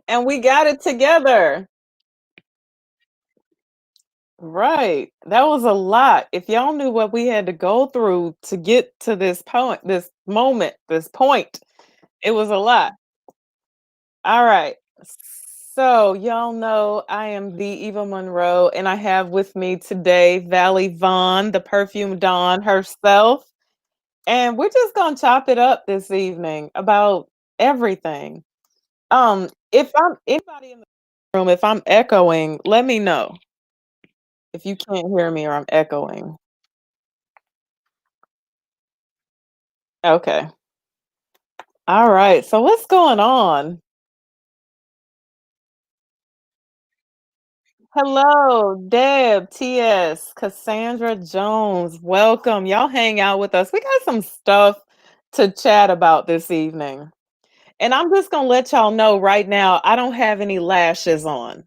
And we got it together. Right. That was a lot. If y'all knew what we had to go through to get to this point, this moment, this point, it was a lot. All right. So, y'all know I am the Eva Monroe, and I have with me today Vallivon, the perfume Dawn herself. And we're just gonna chop it up this evening about everything. If I'm anybody in the room, if I'm echoing, let me know if you can't hear me or I'm echoing. Okay. All right. So what's going on? Hello, Deb, TS, Cassandra Jones. Welcome. Y'all hang out with us. We got some stuff to chat about this evening. And I'm just going to let y'all know right now, I don't have any lashes on,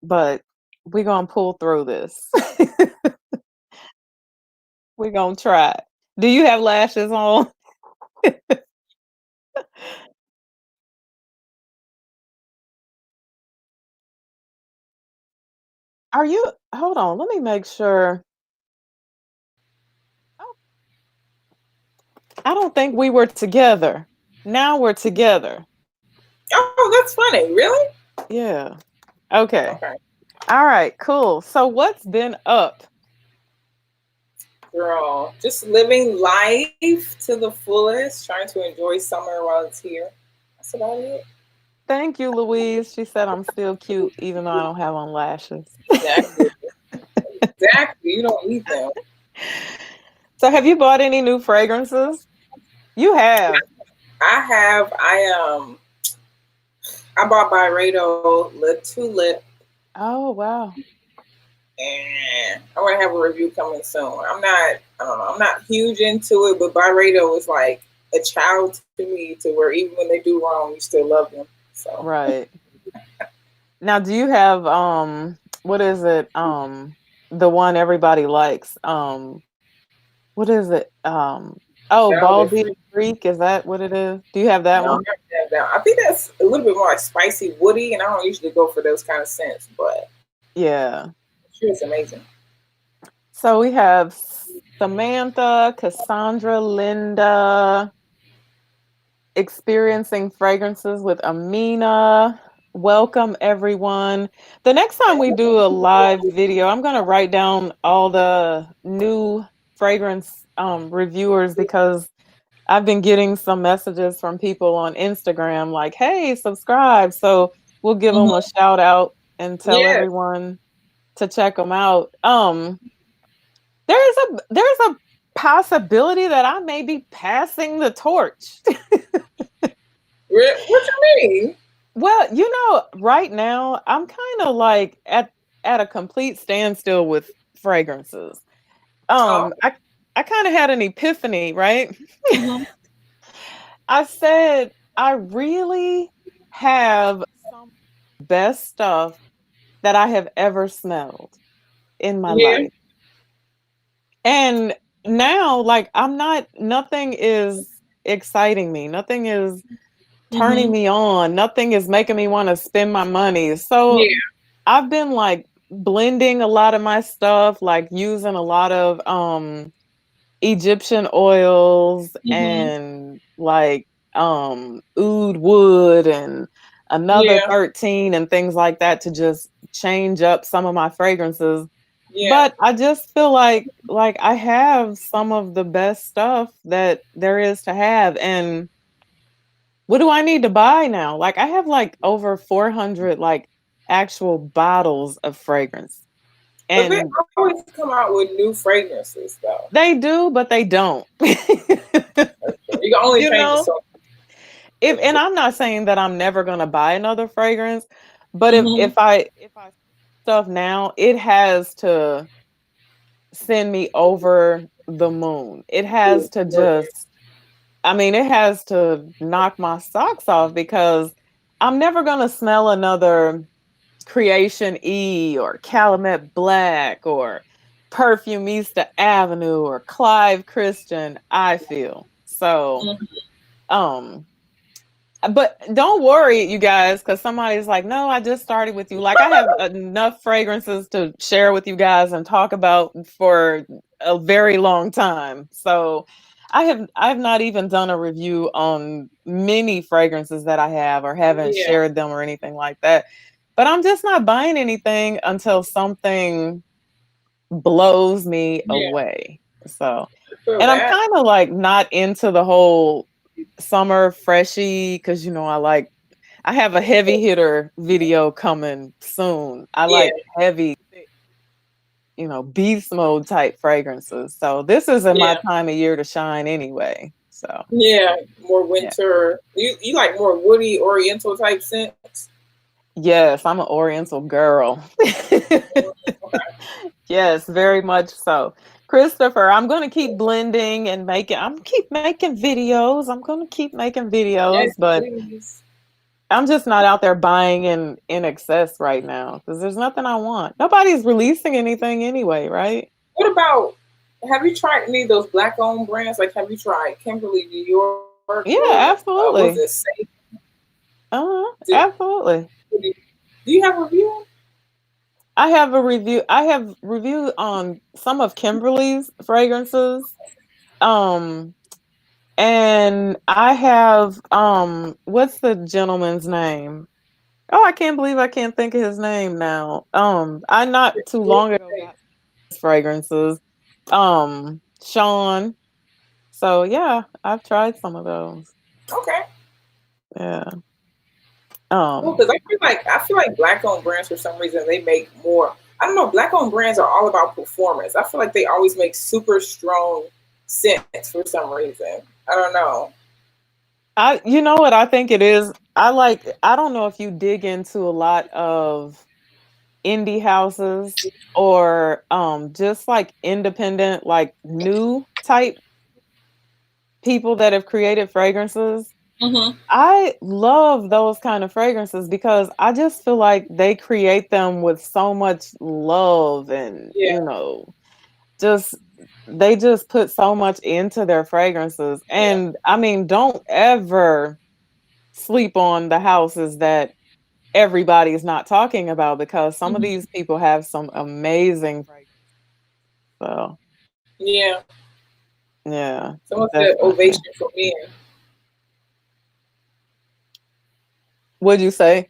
but we're going to pull through this. We're going to try. Do you have lashes on? Are you? Hold on. Let me make sure. Oh, I don't think we were together. Now we're together. Oh, that's funny. Really? Yeah. Okay. Okay. All right. Cool. So what's been up? Girl, just living life to the fullest, trying to enjoy summer while it's here. That's about it. Thank you, Louise. She said I'm still cute even though I don't have on lashes. Exactly. Exactly. You don't need them. So have you bought any new fragrances? You have. I bought Byredo Lip Tulip, Oh wow. and I want to have a review coming soon. I don't know, I'm not huge into it, but Byredo is like a child to me, to where even when they do wrong, you still love them. So Right. Now do you have what is it? The one everybody likes. What is it? Oh, Velvet Baldy Freak. Freak, is that what it is? Do you have that No, one? I think that's a little bit more like spicy, woody, and I don't usually go for those kind of scents, but Yeah. she was amazing. So we have Samantha, Cassandra, Linda, experiencing fragrances with Amina. Welcome, everyone. The next time we do a live video, I'm going to write down all the new fragrance reviewers because I've been getting some messages from people on Instagram like, hey, subscribe. So we'll give them a Mm-hmm. shout out and tell Yes. everyone to check them out. There's a possibility that I may be passing the torch. What you mean? Well, right now I'm kind of like at a complete standstill with fragrances. Oh. I kind of had an epiphany, right? Mm-hmm. I said I really have some best stuff that I have ever smelled in my Yeah. life. And now like nothing is exciting me. Nothing is turning Mm-hmm. me on. Nothing is making me want to spend my money. So Yeah. I've been like blending a lot of my stuff, like using a lot of Egyptian oils Mm-hmm. and like oud wood and another Yeah. 13 and things like that to just change up some of my fragrances. Yeah. But I just feel like I have some of the best stuff that there is to have. And what do I need to buy now? Like I have like over 400 like actual bottles of fragrance. But they And always come out with new fragrances, though. they do, but they don't. You can only you change the know, song. if and I'm not saying that I'm never gonna buy another fragrance, but if Mm-hmm. if I if I stuff now, it has to send me over the moon. It has to just I mean, it has to knock my socks off because I'm never gonna smell another Creation E or Calumet Black or Perfumista Avenue or Clive Christian, I feel. So, Mm-hmm. um, But don't worry, you guys, because somebody's like, no, I just started with you. Like, I have enough fragrances to share with you guys and talk about for a very long time. So I've not even done a review on many fragrances that I have or haven't Yeah, shared them or anything like that. But I'm just not buying anything until something blows me yeah, away. So, I feel and I'm that. kind of like not into the whole summer freshy because I have a heavy hitter video coming soon. I Yeah, like heavy, beast mode type fragrances. So this isn't my yeah, time of year to shine anyway. So yeah. More yeah. winter. You like more woody Oriental type scents? Yes, I'm an Oriental girl. Okay. Yes, very much so. Christopher, I'm going to keep blending and I'm keep making videos. I'm going to keep making videos, Yes, but please. I'm just not out there buying in excess right now because there's nothing I want. Nobody's releasing anything anyway, right? What about? Have you tried any of those black-owned brands? Like, have you tried Kimberly New York Yeah, or was it absolutely. Safe? Did, Absolutely. do you have a review? I have a review. I have reviewed on some of Kimberly's fragrances. Um, and I have what's the gentleman's name? Oh, I can't believe I can't think of his name now. I not too long ago got his fragrances. Sean. So yeah, I've tried some of those. Okay. Yeah. Cool, Um, because I feel like black-owned brands for some reason they make more. I don't know. Black-owned brands are all about performance. I feel like they always make super strong scents for some reason. I don't know. you know what I think it is? I don't know if you dig into a lot of indie houses or just like independent, like new type people that have created fragrances. Hmm. I love those kind of fragrances because I just feel like they create them with so much love and, Yeah, just they just put so much into their fragrances. yeah, And I mean, don't ever sleep on the houses that everybody's not talking about because some of hmm, these people have some amazing fragrances. So, yeah. yeah, Someone said definitely. ovation for men. What'd you say?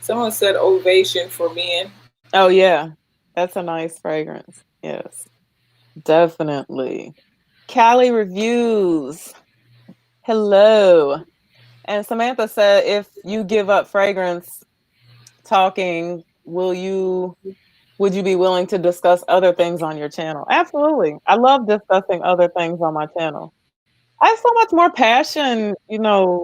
Someone said ovation for men. Oh, yeah. That's a nice fragrance. Yes, definitely. Cali reviews. Hello. And Samantha said, if you give up fragrance talking, would you be willing to discuss other things on your channel? Absolutely. I love discussing other things on my channel. I have so much more passion,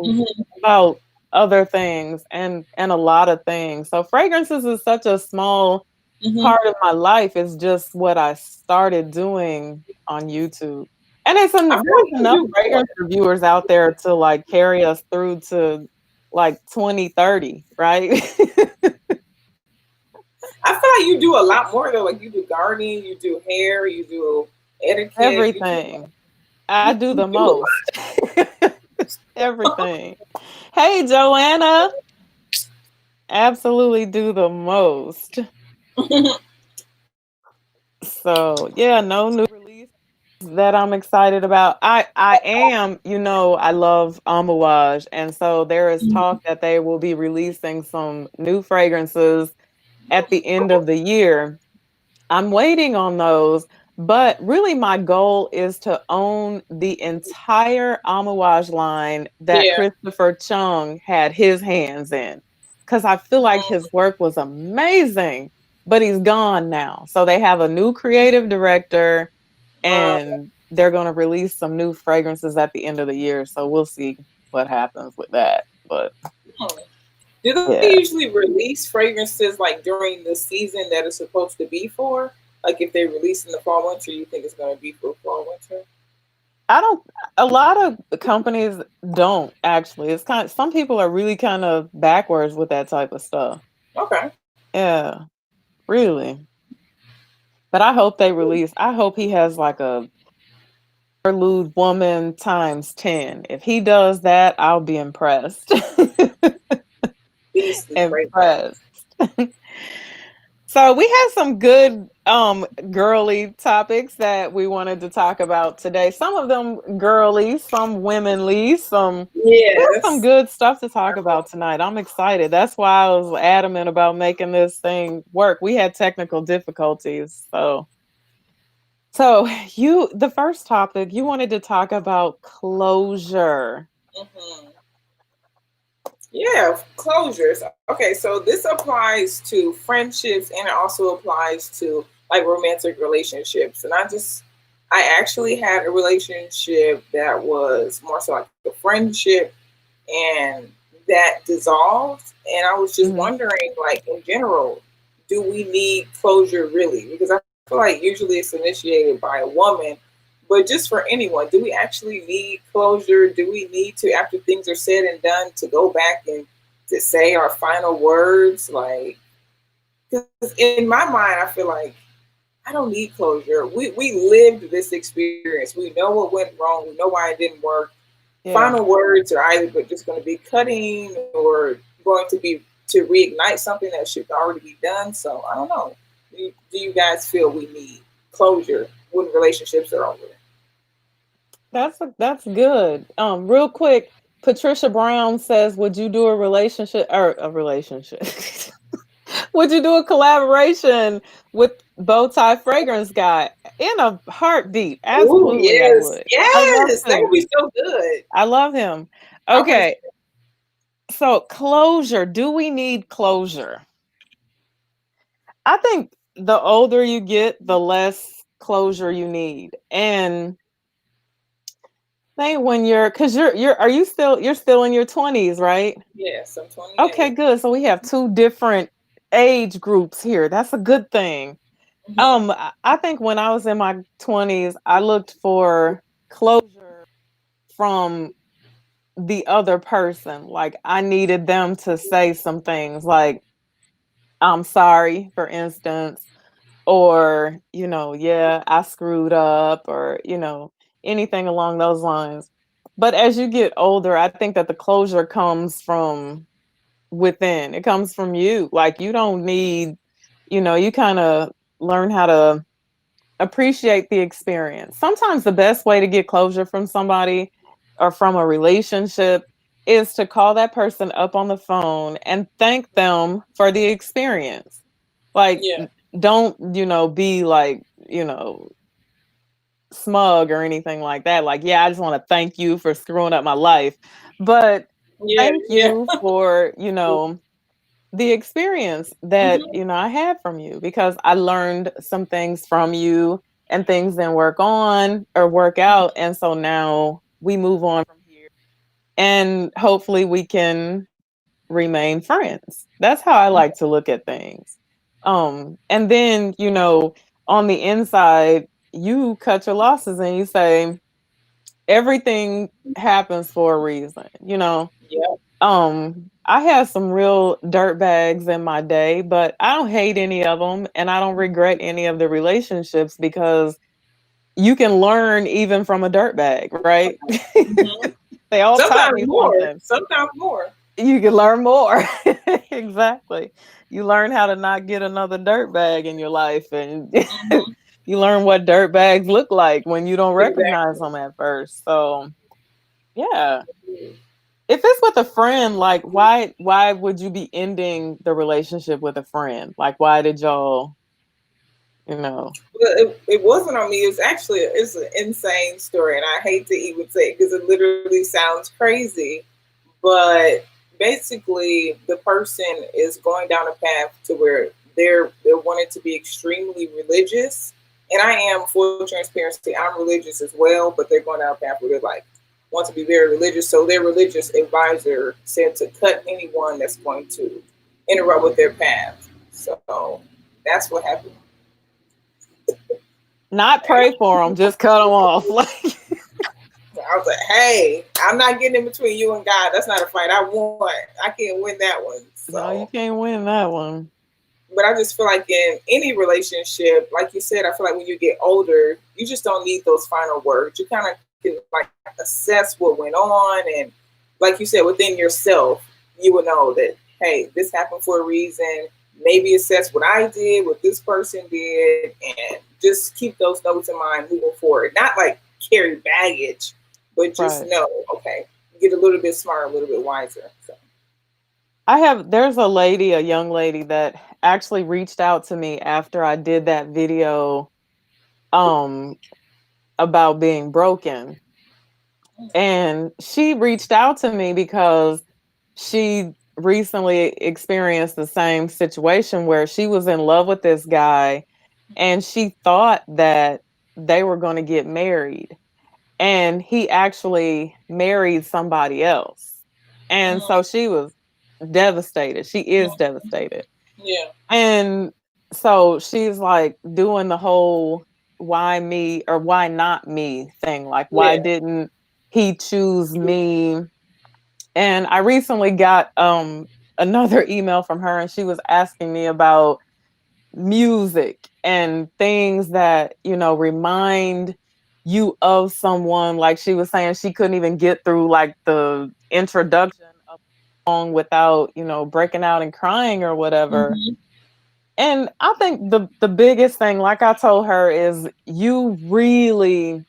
Hmm. about other things and a lot of things. So fragrances is such a small Hmm. part of my life. It's just what I started doing on YouTube. And I feel there's like you enough do more. fragrance reviewers out there to like carry us through to like 2030, right? I feel like you do a lot more though. Like you do gardening, you do hair, you do etiquette, Everything. I do you the do a most. Everything. Hey, Joanna. Absolutely do the most. lot. So yeah, no new release that I'm excited about. I am, I love Amouage, and so there is talk that they will be releasing some new fragrances at the end of the year. I'm waiting on those, but really my goal is to own the entire Amouage line that Yeah. Christopher Chung had his hands in. Because I feel like his work was amazing, but he's gone now. So they have a new creative director Um, and they're going to release some new fragrances at the end of the year. So we'll see what happens with that. But hmm. Do they yeah. usually release fragrances like during the season that it's supposed to be for? Like if they release in the fall winter, you think it's going to be for fall winter? I don't A lot of companies don't actually. It's kind of some people are really kind of backwards with that type of stuff. Okay. Yeah, really. But I hope they release. I hope he has like a interlude woman times 10. If he does that, I'll be impressed. Beastly breakdown. Impressed. So we have some good girly topics that we wanted to talk about today. Some of them girly, some womenly, there's some Yes. good stuff to talk about tonight. I'm excited. That's why I was adamant about making this thing work. We had technical difficulties. So you the first topic you wanted to talk about closure. Hmm. Yeah, closures. Okay, so this applies to friendships and it also applies to like romantic relationships. And I actually had a relationship that was more so like a friendship and that dissolved. And I was just Mhm. wondering, like in general, do we need closure really? Because I feel like usually it's initiated by a woman, but just for anyone, do we actually need closure? Do we need to, after things are said and done, to go back and to say our final words? Like, because in my mind, I feel like I don't need closure. We lived this experience. We know what went wrong. We know why it didn't work. Yeah. Final words are either just going to be cutting or going to be to reignite something that should already be done. So I don't know. Do you guys feel we need closure when relationships are over? That's good. Real quick, Patricia Brown says, "Would you do a relationship or a relationship? Would you do a collaboration with Bowtie Fragrance Guy in a heartbeat? Ooh, Absolutely, I yes, would. I love yes, that would to. be so good. I love him. I want to. Okay, so closure. Do we need closure? I think the older you get, the less closure you need, and think when because you're are you still you're still in your 20s, right? Yes, I'm Okay, 28. good. So we have two different age groups here. That's a good thing. Hmm. I think when I was in my 20s, I looked for closure from the other person. Like I needed them to say some things like I'm sorry, for instance, or, yeah, I screwed up, or, anything along those lines. But as you get older, I think that the closure comes from within. It comes from you. Like you don't need, you kind of learn how to appreciate the experience. Sometimes the best way to get closure from somebody or from a relationship is to call that person up on the phone and thank them for the experience. Like, Yeah, don't, be like, smug or anything like that. Like, yeah, I just want to thank you for screwing up my life. But yeah, thank yeah. you for, the experience that, Hmm. I had from you because I learned some things from you and things didn't work out. And so now we move on from here and hopefully we can remain friends. That's how I like to look at things. And then, on the inside, you cut your losses and you say everything happens for a reason, Yeah. I had some real dirt bags in my day, but I don't hate any of them and I don't regret any of the relationships because you can learn even from a dirt bag, right? Hmm. They all taught Sometimes me more. something. Sometimes more. You can learn more. Exactly. You learn how to not get another dirt bag in your life and Hmm. you learn what dirt bags look like when you don't recognize Exactly. them at first. So, yeah. If it's with a friend, like why would you be ending the relationship with a friend? Like why did y'all, you know? Well, it wasn't on me. It's an insane story, and I hate to even say it because it literally sounds crazy. But basically, the person is going down a path to where they're wanting to be extremely religious, and I am, full transparency, I'm religious as well. But they're going down a path where they're like want to be very religious. So their religious advisor said to cut anyone that's going to interrupt with their path. So that's what happened. Not pray for them, just cut them off. Like I was like, hey, I'm not getting in between you and God. That's not a fight I won. I can't win that one. no, So you can't win that one. but I just feel like in any relationship, like you said, I feel like when you get older, you just don't need those final words. You kind of can like assess what went on, and like you said, within yourself, you will know that hey, this happened for a reason. Maybe assess what I did, what this person did, and just keep those notes in mind moving forward. Not like carry baggage, but just Right. know, okay, get a little bit smarter, a little bit wiser. So. There's a lady, a young lady that actually reached out to me after I did that video um about being broken. And she reached out to me because she recently experienced the same situation where she was in love with this guy and she thought that they were going to get married, and he actually married somebody else. And Mm, so she was devastated. She is mm, devastated. yeah, And so she's like doing the whole why me or why not me thing. Like, why yeah. didn't he choose me? And I recently got another email from her, and she was asking me about music and things that, remind you of someone. Like, she was saying she couldn't even get through like the introduction of a song without, breaking out and crying or whatever. Hmm. And I think the biggest thing, like I told her, is you really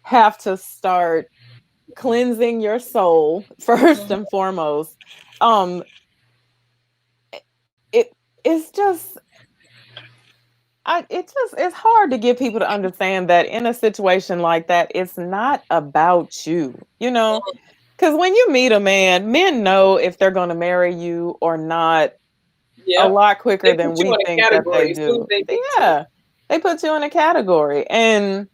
have to start cleansing your soul first and foremost. Um, it it's just it's hard to get people to understand that in a situation like that, it's not about you, because when you meet a man, men know if they're going to marry you or not a Yep. lot quicker They than put you we in a think that they category as soon as do. they meet you. Yeah, they put you in a category. And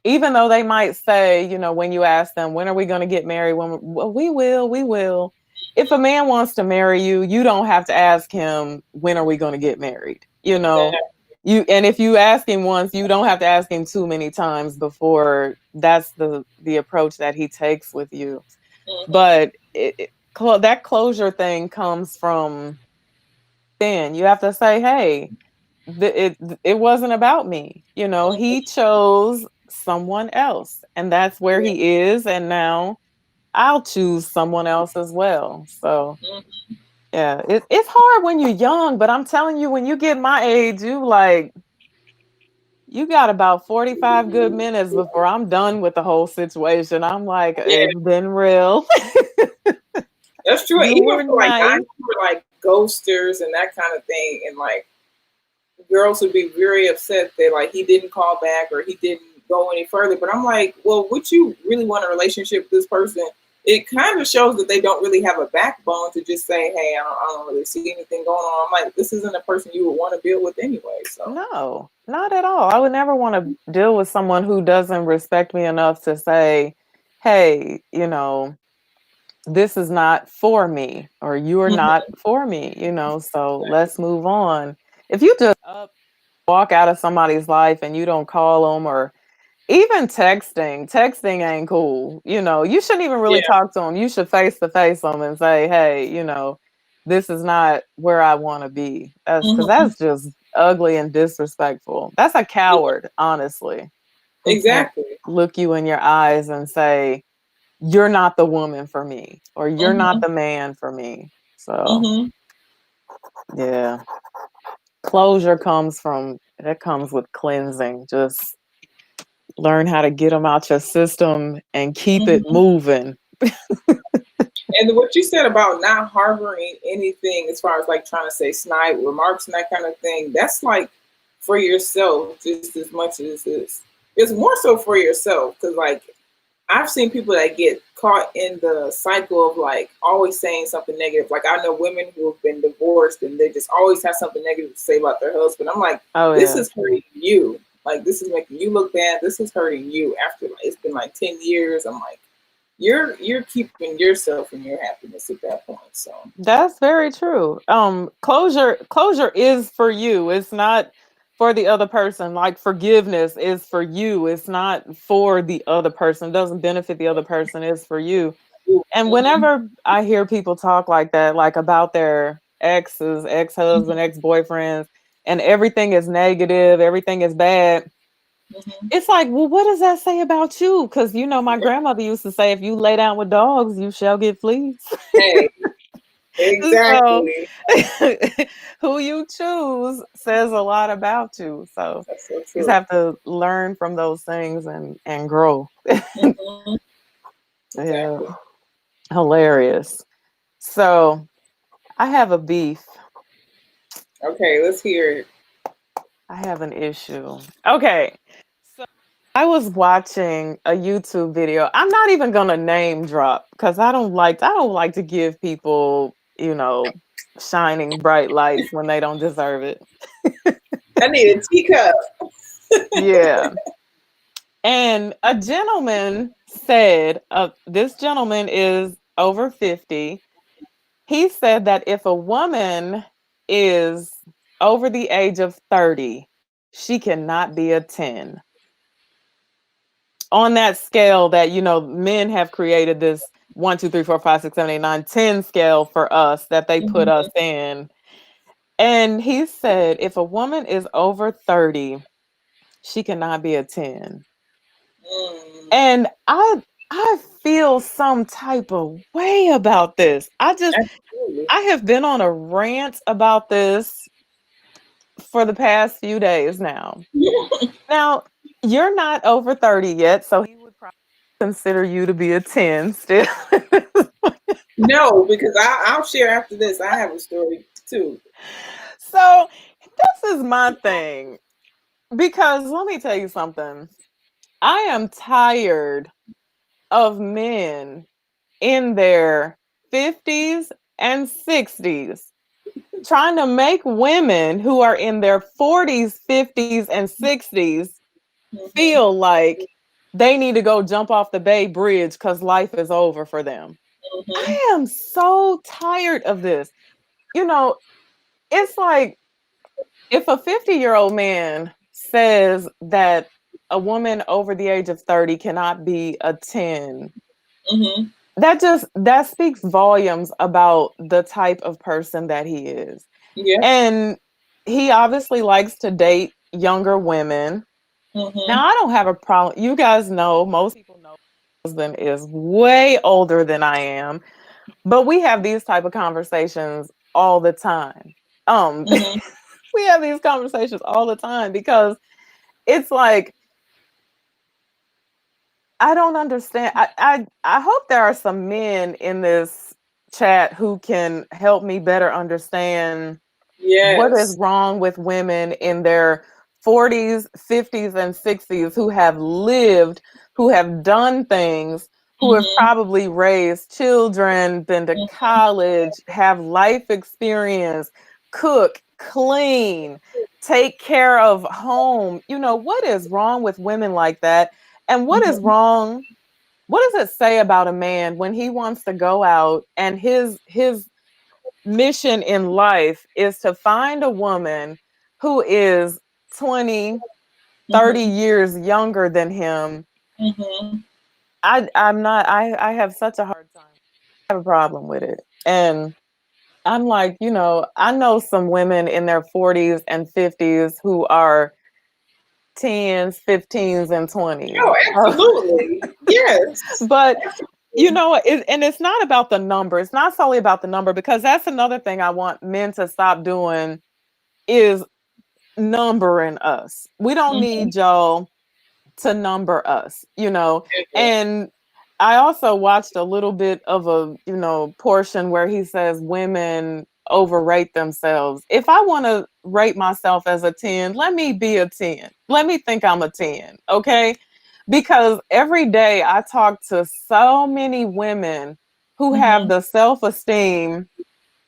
even though they might say, when you ask them, when are we going to get married? Well, we will. If a man wants to marry you, you don't have to ask him, when are we going to get married? Exactly. And if you ask him once, you don't have to ask him too many times before that's the approach that he takes with you. Hmm. But that closure thing comes from then. You have to say, hey, it wasn't about me. He chose someone else, and that's where Yeah. he is. And now I'll choose someone else as well. So Hmm. yeah, it's hard when you're young, but I'm telling you, when you get my age, you got about 45 good minutes before I'm done with the whole situation. I'm like, Yeah, it's been real. that's true. You Even were for like guys nice. who were like ghosters and that kind of thing, and like girls would be very upset that like he didn't call back or he didn't go any further. But I'm like, well, would you really want a relationship with this person? It kind of shows that they don't really have a backbone to just say, hey, I don't really see anything going on. I'm like, this isn't a person you would want to deal with anyway. So. No, not at all. I would never want to deal with someone who doesn't respect me enough to say, hey, this is not for me, or you're not Mhm. for me, so let's move on. If you just walk out of somebody's life and you don't call them, or even texting ain't cool. You shouldn't even really Yeah. talk to them. You should face to face them and say, hey, this is not where I want to be. That's because Hmm. that's just ugly and disrespectful. That's a Yeah. coward, honestly, who can't Exactly. look you in your eyes and say, you're not the woman for me, or you're not Hmm. the man for me. So, Hmm. yeah, closure comes with cleansing. Just learn how to get them out your system and keep it Hmm. moving. And what you said about not harboring anything as far as like trying to say snide remarks and that kind of thing, that's like for yourself just as much as it's more so for yourself. Because like I've seen people that get caught in the cycle of like always saying something negative. Like I know women who have been divorced and they just always have something negative to say about their husband. I'm like, Oh this yeah. is hurting you. Like this is making you look bad. This is hurting you after like it's been like 10 years. I'm like, you're keeping yourself and your happiness at that point. So. That's very true. Closure is for you. It's not for the other person. Like, forgiveness is for you. It's not for the other person. It doesn't benefit the other person. It's for you. And Hmm. whenever I hear people talk like that, like about their exes, ex-husband, Mhm. ex-boyfriends, and everything is negative, everything is bad. Mhm. It's like, well, what does that say about you? Because my grandmother used to say, if you lay down with dogs, you shall get fleas. Hey, So exactly. who you choose says a lot about you. So That's so you just true. have to learn from those things and grow. Mhm. Yeah, Exactly. hilarious. So I have a beef. Okay, let's hear it. I have an issue. Okay. So I was watching a YouTube video. I'm not even gonna name drop because I don't like to give people, shining bright lights when they don't deserve it. I need a teacup. Yeah. And a gentleman said, this gentleman is over 50. He said that if a woman is over the age of 30, she cannot be a 10. On that scale that, men have created this 1, 2, 3, 4, 5, 6, 7, 8, 9, 10 scale for us that they put us Mhm. in. And he said if a woman is over 30, she cannot be a 10. Mm. And I feel some type of way about this. Absolutely. I have been on a rant about this for the past few days now. Now, you're not over 30 yet, so he would probably consider you to be a 10 still. No, because I'll share after this. I have a story too. So, this is my thing because let me tell you something. I am tired of men in their 50s and 60s trying to make women who are in their 40s, 50s, and 60s Mhm. feel like they need to go jump off the Bay Bridge because life is over for them. Mhm. I am so tired of this. You know, it's like if a 50-year-old man says that a woman over the age of 30 cannot be a 10, Mhm. that speaks volumes about the type of person that he is. Yeah. And he obviously likes to date younger women. Now, Mhm. I don't have a problem. You guys know, most people know my husband is way older than I am, but we have these type of conversations all the time. Mhm. We have these conversations all the time because it's like I don't understand. I hope there are some men in this chat who can help me better understand what is Yes. wrong with women in their 40s, 50s, and 60s who have lived, who have done things, who have Mhm. probably raised children, been to Mhm. college, have life experience, cook, clean, take care of home. What is wrong with women like that? And what is Mhm. wrong? What does it say about a man when he wants to go out and his mission in life is to find a woman who is 20, 30 Mhm. years younger than him? Mhm. I'm not I have such a hard time. I have a problem with it. And I'm like, I know some women in their 40s and 50s who are 10s, 15s, and 20s. Oh, absolutely. Yes. But Absolutely. and it's not about the number. It's not solely about the number because that's another thing I want men to stop doing is numbering us. We don't Mhm. need y'all to number us. Ever. And I also watched a little bit of a, portion where he says women overrate themselves. If I want to rate myself as a 10, let me be a 10. Let me think I'm a 10, okay? Because every day I talk to so many women who have Mhm. the self-esteem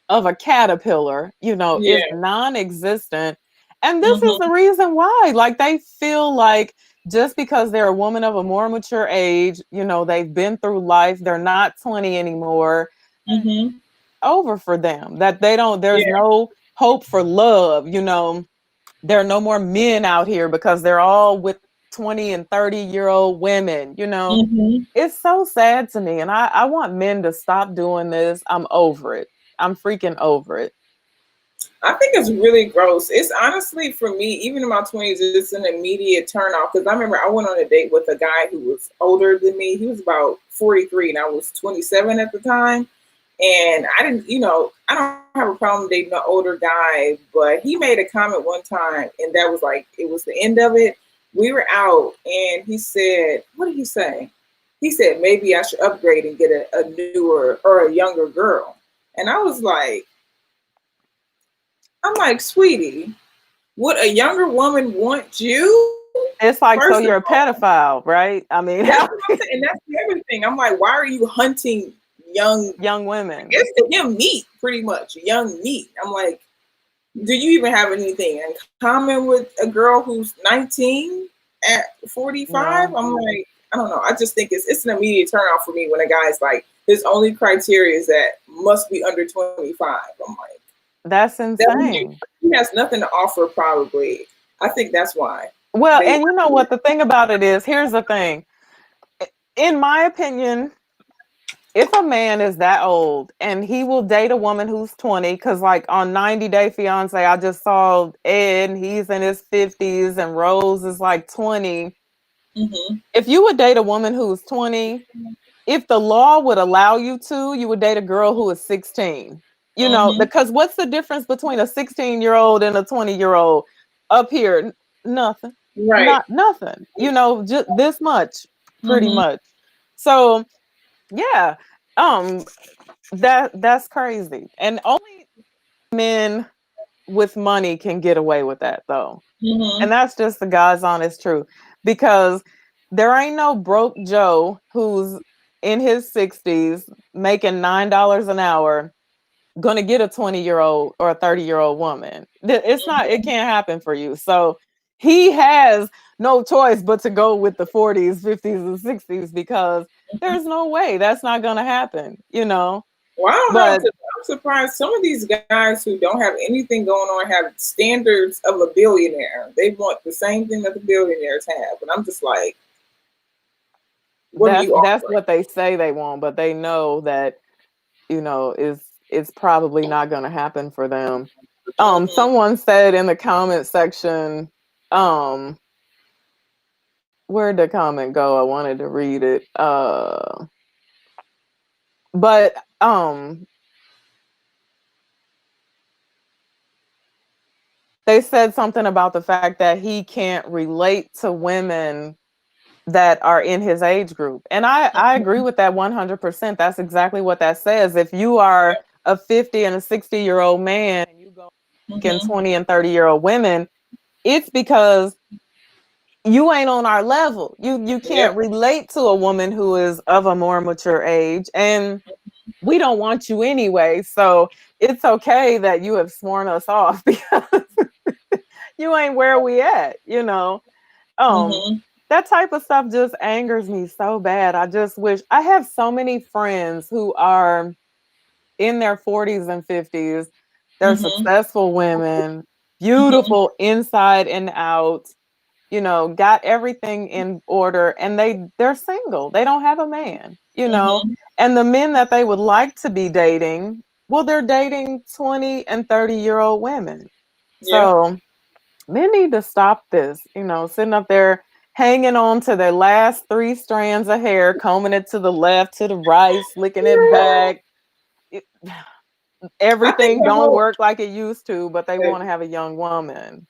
of a caterpillar, is Yeah. non-existent. And this is Mhm. the reason why. Like they feel like just because they're a woman of a more mature age, they've been through life, they're not 20 anymore, Mhm. over for them. That they don't, there's Yeah. no hope for love. There are no more men out here because they're all with 20 and 30-year-old women. Mhm. It's so sad to me. And I want men to stop doing this. I'm over it. I'm freaking over it. I think it's really gross. It's honestly for me, even in my 20s, it's an immediate turn off. Because I remember I went on a date with a guy who was older than me. He was about 43, and I was 27 at the time. And I didn't, I don't have a problem dating an older guy, but he made a comment one time, and that was like, it was the end of it. We were out, and he said, what did he say? He said, maybe I should upgrade and get a newer or a younger girl. And I was like, I'm like, sweetie, would a younger woman want you? It's like, so First of you're a all, pedophile, right? I mean, that's what I'm saying. And that's the other thing. I'm like, why are you hunting young, young I women. guess to him, meat, pretty much, young meat. I'm like, do you even have anything in common with a girl who's 19 at 45? Yeah. I'm like, I don't know. I just think it's an immediate turn off for me when a guy's like, his only criteria is that must be under 25. I'm like, That's that insane. he has nothing to offer, probably. I think that's why Well, they. and you know what the thing about it is, here's the thing. In my opinion, if a man is that old and he will date a woman who's 20, because like on 90 Day Fiance, I just saw Ed, he's in his 50s, and Rose is like 20. Mm-hmm. If you would date a woman who's 20, if the law would allow you to, you would date a girl who is 16. You know, Mm-hmm. because what's the difference between a 16-year-old and a 20-year-old up here? Nothing. Right. Not nothing. You know, just this much, pretty Mm-hmm. much. So yeah, um, that's crazy. And only men with money can get away with that though. Mm-hmm. And that's just the God's honest truth. Because there ain't no broke Joe who's in his 60s making $9 an hour gonna get a 20-year-old or a 30-year-old woman. It's not, it can't happen for you. So he has no choice but to go with the 40s, 50s, and 60s because there's no way that's not gonna happen, you know. Well, I don't know But because I'm surprised some of these guys who don't have anything going on have standards of a billionaire. They want the same thing that the billionaires have, and I'm just like, what are you that's offering? what they say they want, but they know that, you know, is it's probably not gonna happen for them. Mm-hmm. Someone said in the comment section, where'd the comment go? I wanted to read it. But they said something about the fact that he can't relate to women that are in his age group. And I agree with that 100%. That's exactly what that says. If you are a 50 and a 60-year-old man and you go in Mm-hmm. 20 and 30-year-old women, it's because you ain't on our level. You can't Yep. relate to a woman who is of a more mature age, and we don't want you anyway. So it's okay that you have sworn us off because you ain't where we at, you know. Um, Mm-hmm. that type of stuff just angers me so bad. I just wish I have so many friends who are in their 40s and 50s. They're Mm-hmm. successful women, Mm-hmm. beautiful inside and out, you know, got everything in order, and they're single. They don't have a man, you know. Mm-hmm. And the men that they would like to be dating, well, they're dating 20 and 30-year-old women. Yep. So men need to stop this, you know, sitting up there hanging on to their last three strands of hair, combing it to the left, to the right, slicking it back. It, I think everything the don't whole work like it used to, but they want to have a young woman.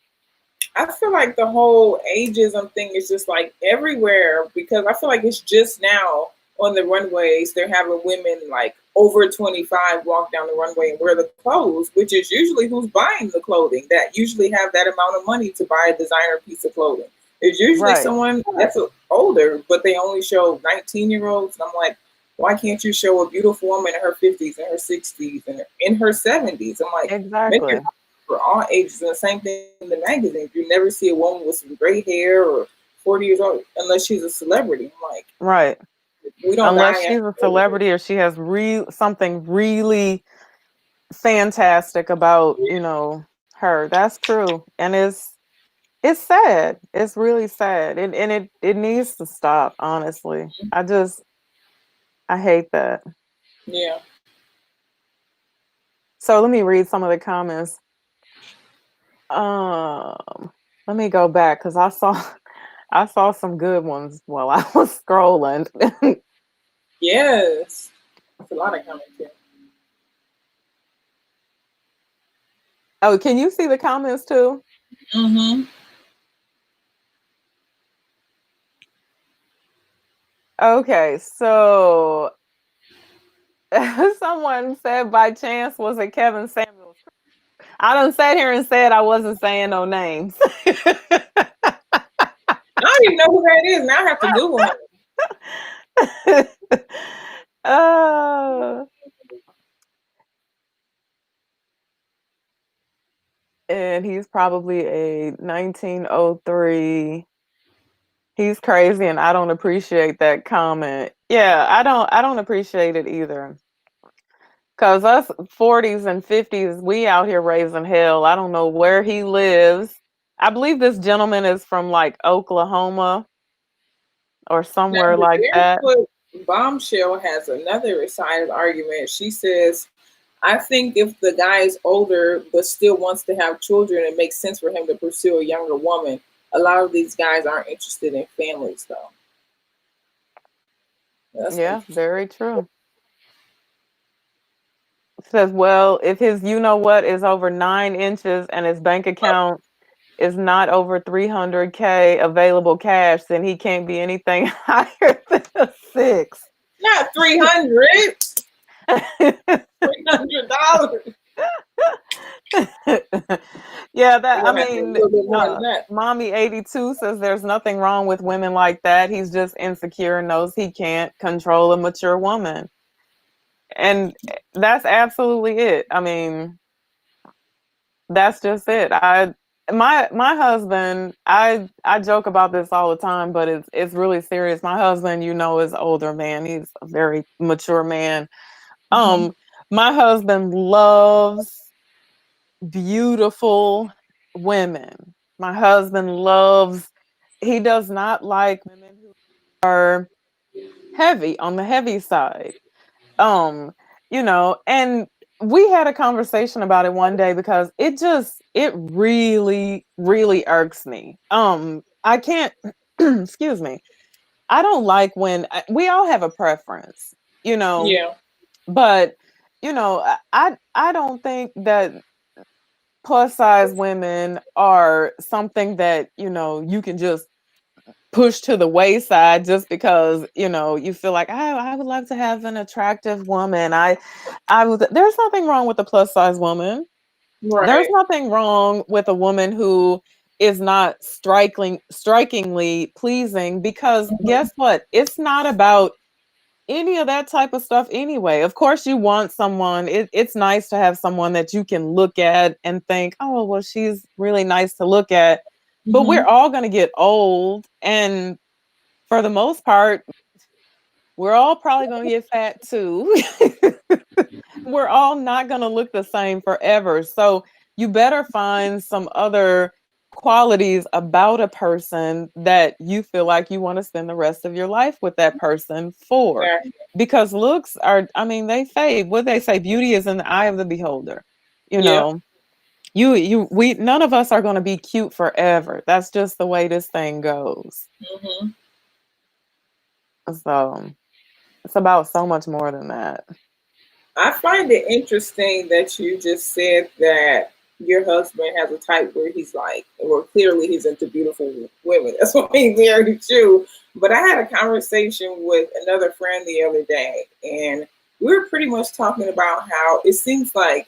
I feel like the whole ageism thing is just like everywhere because I feel like it's just now on the runways they're having women like over 25 walk down the runway and wear the clothes, which is usually who's buying the clothing that usually have that amount of money to buy a designer piece of clothing. It's usually Right. someone that's older, but they only show 19-year-olds. And I'm like, why can't you show a beautiful woman in her 50s and her 60s and in her 70s? I'm like, make Exactly. it for all ages. And the same thing in the magazines. You never see a woman with some gray hair or 40 years old unless she's a celebrity. I'm like, Right. we don't Unless die she's a after. celebrity or she has something really fantastic about, you know, her. That's true. And it's sad. It's really sad. And it needs to stop, honestly. I hate that. Yeah. So let me read some of the comments. Let me go back because I saw some good ones while I was scrolling. Yes, that's a lot of commentary. Oh, can you see the comments too? Mm-hmm. Okay, so someone said by chance was it Kevin Samuels? I done sat here and said I wasn't saying no names. I don't even know who that is. Now I have to Google him. uh, and he's probably a 1903. He's crazy and I don't appreciate that comment. Yeah, I don't appreciate it either. Cause us 40s and 50s, we out here raising hell. I don't know where he lives. I believe this gentleman is from like Oklahoma or Now, somewhere the like that. barefoot bombshell has another side of the argument. She says, I think if the guy is older but still wants to have children, it makes sense for him to pursue a younger woman. A lot of these guys aren't interested in families, though. That's Yeah, interesting. very true. Says, well, if his you know what is over 9 inches and his bank account is not over 300K available cash, then he can't be anything higher than a six. Not 300, $300. Yeah, that You're I gonna have to do a mean, little bit more than that. mommy 82 says there's nothing wrong with women like that. He's just insecure and knows he can't control a mature woman. And that's absolutely it. I mean, that's just it. My husband, I joke about this all the time, but it's really serious. My husband, is older man. He's a very mature man. Hmm. Um, my husband loves beautiful women. My husband loves, he does not like women who are heavy on the heavy side. Um, and we had a conversation about it one day because it really, really irks me. I can't, excuse me. I don't like when we all have a preference, you know, Yeah. but I don't think that plus size women are something that you can just push to the wayside just because you feel like I would like to have an attractive woman. There's nothing wrong with a plus size woman. There's Right. nothing wrong with a woman who is not strikingly pleasing, because Hmm. guess what, it's not about any of that type of stuff anyway. Of course, you want someone, it's nice to have someone that you can look at and think, oh, well, she's really nice to look at. But we're Hmm. all going to get old. And for the most part, we're all probably going to get fat too. We're all not going to look the same forever. So you better find some other qualities about a person that you feel like you want to spend the rest of your life with that person for. Exactly. Because looks are, I mean, they fade. What they say, beauty is in the eye of the beholder. You Yep. know, we none of us are going to be cute forever. That's just the way this thing goes. Hmm. So it's about so much more than that. I find it interesting that you just said that your husband has a type where he's like, well, clearly he's into beautiful women. That's why he's married to you. But I had a conversation with another friend the other day, and we were pretty much talking about how it seems like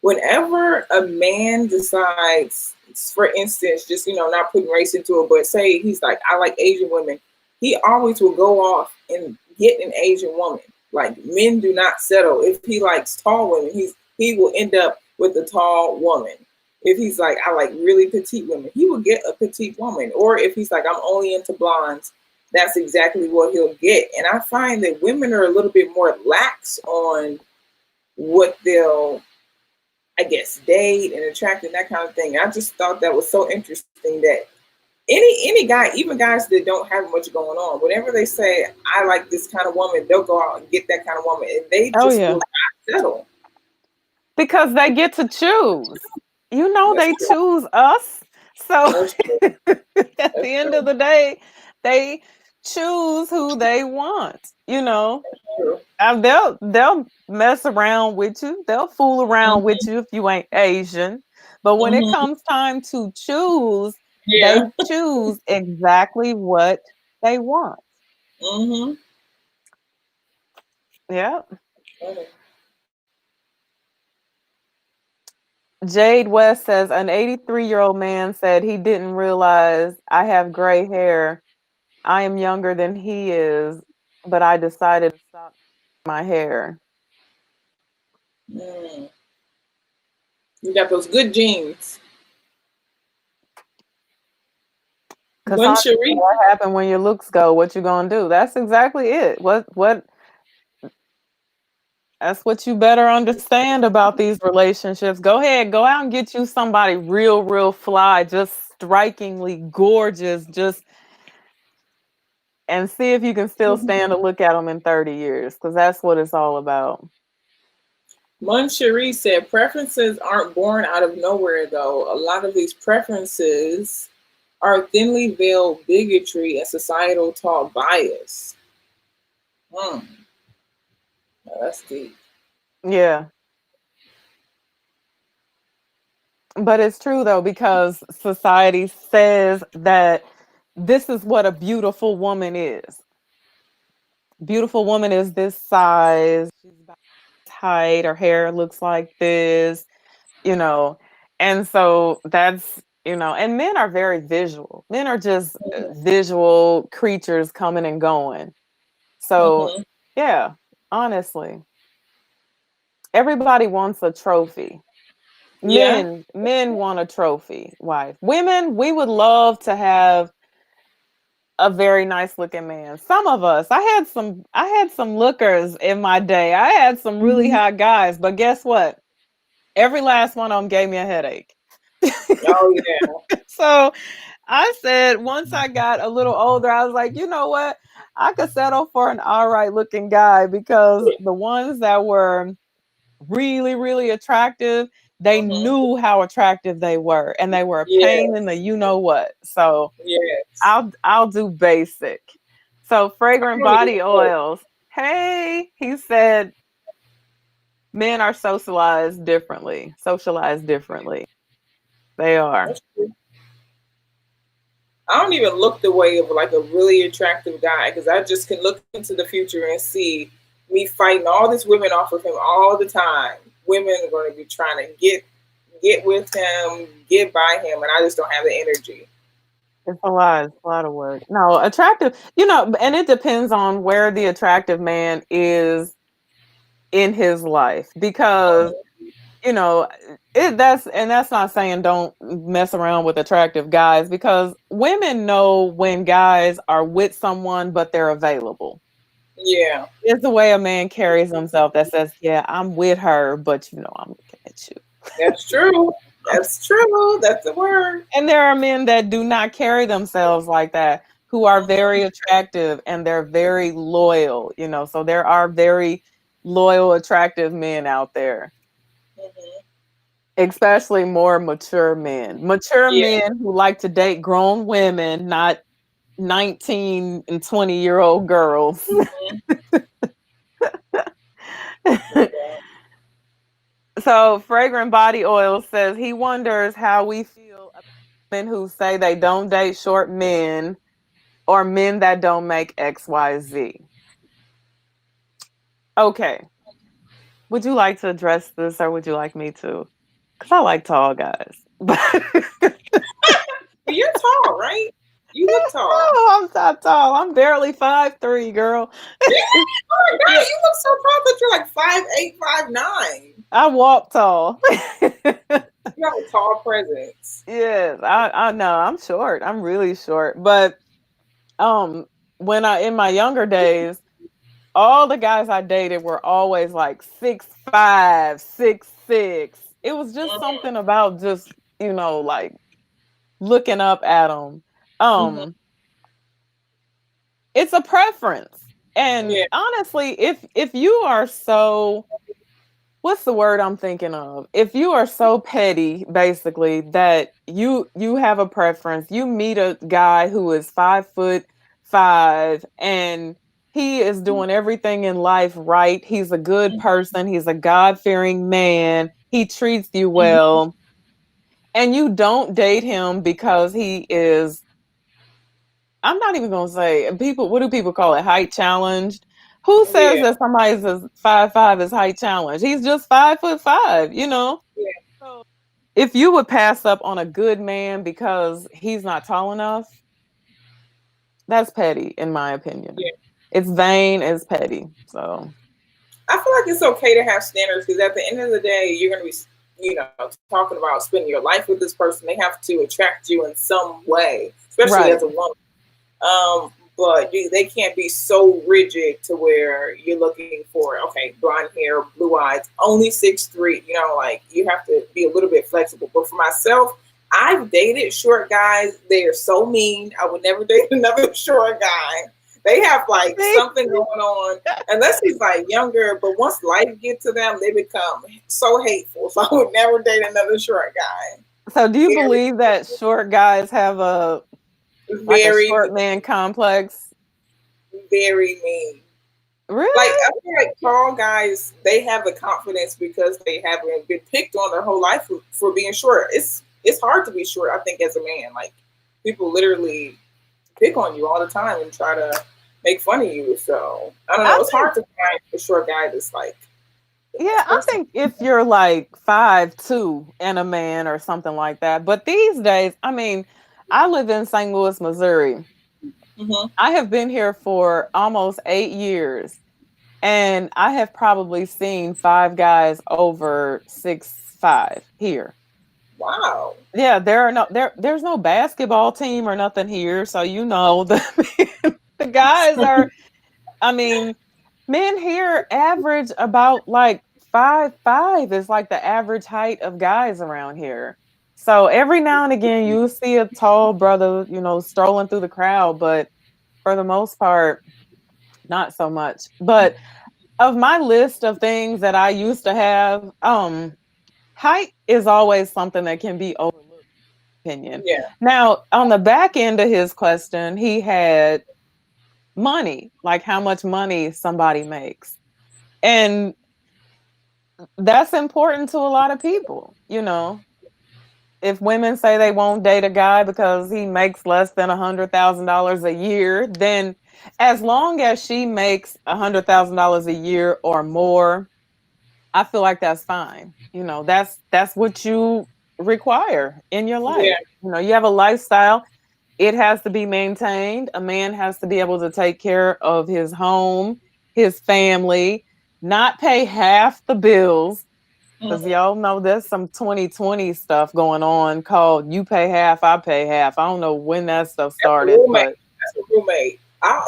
whenever a man decides, for instance, just not putting race into it, but say he's like, I like Asian women, he always will go off and get an Asian woman. Like, men do not settle. If he likes tall women, he will end up with a tall woman. If he's like, I like really petite women, he will get a petite woman. Or if he's like, I'm only into blondes, that's exactly what he'll get. And I find that women are a little bit more lax on what they'll, I guess, date and attract and that kind of thing. I just thought that was so interesting that any guy, even guys that don't have much going on, whenever they say I like this kind of woman, they'll go out and get that kind of woman, and they Oh just will yeah, not settle. because they get to choose. You know That's they true. choose us. So That's true. at That's the end of true. the day, they choose who they want, you know. True. They'll mess around with you. They'll fool around with Mm-hmm. you if you ain't Asian. But when it Mm-hmm. comes time to choose, they Yeah. choose exactly what they want. Mm-hmm. Yeah. Jade West says an 83-year-old man said he didn't realize I have gray hair. I am younger than he is, but I decided to stop my hair. Mm. You got those good genes. Cause how Cherie. what happened when your looks go? What you gonna do? That's exactly it. What That's what you better understand about these relationships. Go ahead, go out and get you somebody real, real fly, just strikingly gorgeous, just and see if you can still stand to look at them in 30 years, because that's what it's all about. Cherie said preferences aren't born out of nowhere, though. A lot of these preferences are thinly veiled bigotry and societal taught bias. Hmm. Now that's deep. Yeah. But it's true though, because society says that this is what a beautiful woman is. Beautiful woman is this size, she's about this height, her hair looks like this, you know. And so that's, and men are very visual. Men are just visual creatures coming and going. So, Mm-hmm. yeah, honestly, everybody wants a trophy. Yeah. Men want a trophy wife. Women, we would love to have a very nice looking man. Some of us, I had some lookers in my day. I had some really Mm-hmm. hot guys, but guess what? Every last one of them gave me a headache. Oh yeah. So I said, once I got a little older, I was like, you know what? I could settle for an all right looking guy, because the ones that were really, really attractive, they Mm-hmm. knew how attractive they were, and they were a pain in the Yes. you know what. So Yes. I'll do basic. So I fragrant don't even body know. oils. Hey, he said men are socialized differently. Socialized differently. They are. That's true. I don't even look the way of like a really attractive guy because I just can look into the future and see me fighting all these women off of him all the time. Women are going to be trying to get with him, get by him, and I just don't have the energy. It's a lot. It's a lot of work. No, attractive, and it depends on where the attractive man is in his life, because you know that's not saying don't mess around with attractive guys, because women know when guys are with someone but they're available. Yeah, It's the way a man carries himself that says, yeah, I'm with her, but I'm looking at you. that's true. That's true. That's the word. And there are men that do not carry themselves like that, who are very attractive and they're very loyal, so there are very loyal, attractive men out there, Mm-hmm. especially more mature men. Mature Yeah. men who like to date grown women, not 19 and 20-year-old girls. Mm-hmm. So, Fragrant Body Oil says he wonders how we feel about men who say they don't date short men, or men that don't make XYZ. Okay. Would you like to address this, or would you like me to? Because I like tall guys. But But you're tall, right? You look tall. oh, I'm not tall. I'm barely 5'3", girl. Yeah. Oh my Yeah, god, you look so tall that you're like 5'8", 5'9". I walk tall. You have a tall presence. Yes, I know. I'm short. I'm really short. But um, when I in my younger days, all the guys I dated were always like 6'5", 6'6". It was just something about just like looking up at them. Mm-hmm. Um, it's a preference, and Yeah. honestly, if you are so what's the word I'm thinking of? If you are so petty, basically, that you have a preference, you meet a guy who is 5'5" and he is doing everything in life right. He's a good person. He's a God-fearing man. He treats you Mhm. well. And you don't date him because he is, I'm not even gonna say people. What do people call it? Height challenged. Who says Yeah, that somebody's 5'5" is height challenged? He's just 5'5", you know. yeah, So if you would pass up on a good man because he's not tall enough, that's petty, in my opinion. yeah. It's vain, it's petty. So I feel like it's okay to have standards because at the end of the day, you're going to be, talking about spending your life with this person. They have to attract you in some way, especially right. as a woman. But they can't be so rigid to where you're looking for, okay, blonde hair, blue eyes, only 6'3". Like you have to be a little bit flexible. But for myself, I've dated short guys. They are so mean. I would never date another short guy. They have like See? something going on, unless he's like younger. But once life gets to them, they become so hateful. So I would never date another short guy. So do you Very, believe that short guys have a like a very, short man complex? very mean. Like Really? I feel like tall guys, they have the confidence because they haven't been picked on their whole life for being short. It's hard to be short, I think, as a man. Like people literally pick on you all the time and try to make fun of you. So I don't know. I It's think hard to find a short guy that's like the Yeah, best I person. think if you're like 5'2" and a man or something like that. But these days, I mean, I live in St. Louis, Missouri. Hmm. I have been here for almost 8 years, and I have probably seen five guys over 6'5" here. Wow. Yeah, there's no basketball team or nothing here, so the guys are, I mean, men here average about like 5'5" is like the average height of guys around here. So every now and again you see a tall brother, strolling through the crowd, but for the most part, not so much. But of my list of things that I used to have, height is always something that can be overlooked, opinion. Yeah. Now, on the back end of his question, he had money, like how much money somebody makes. And that's important to a lot of people. If women say they won't date a guy because he makes less than $100,000 a year, then as long as she makes $100,000 a year or more, I feel like that's fine. That's what you require in your life. Yeah. You have a lifestyle. It has to be maintained. A man has to be able to take care of his home, his family, not pay half the bills. Because Hmm. y'all know there's some 2020 stuff going on called you pay half, I pay half. I don't know when that stuff That's a started, roommate. but That's a roommate.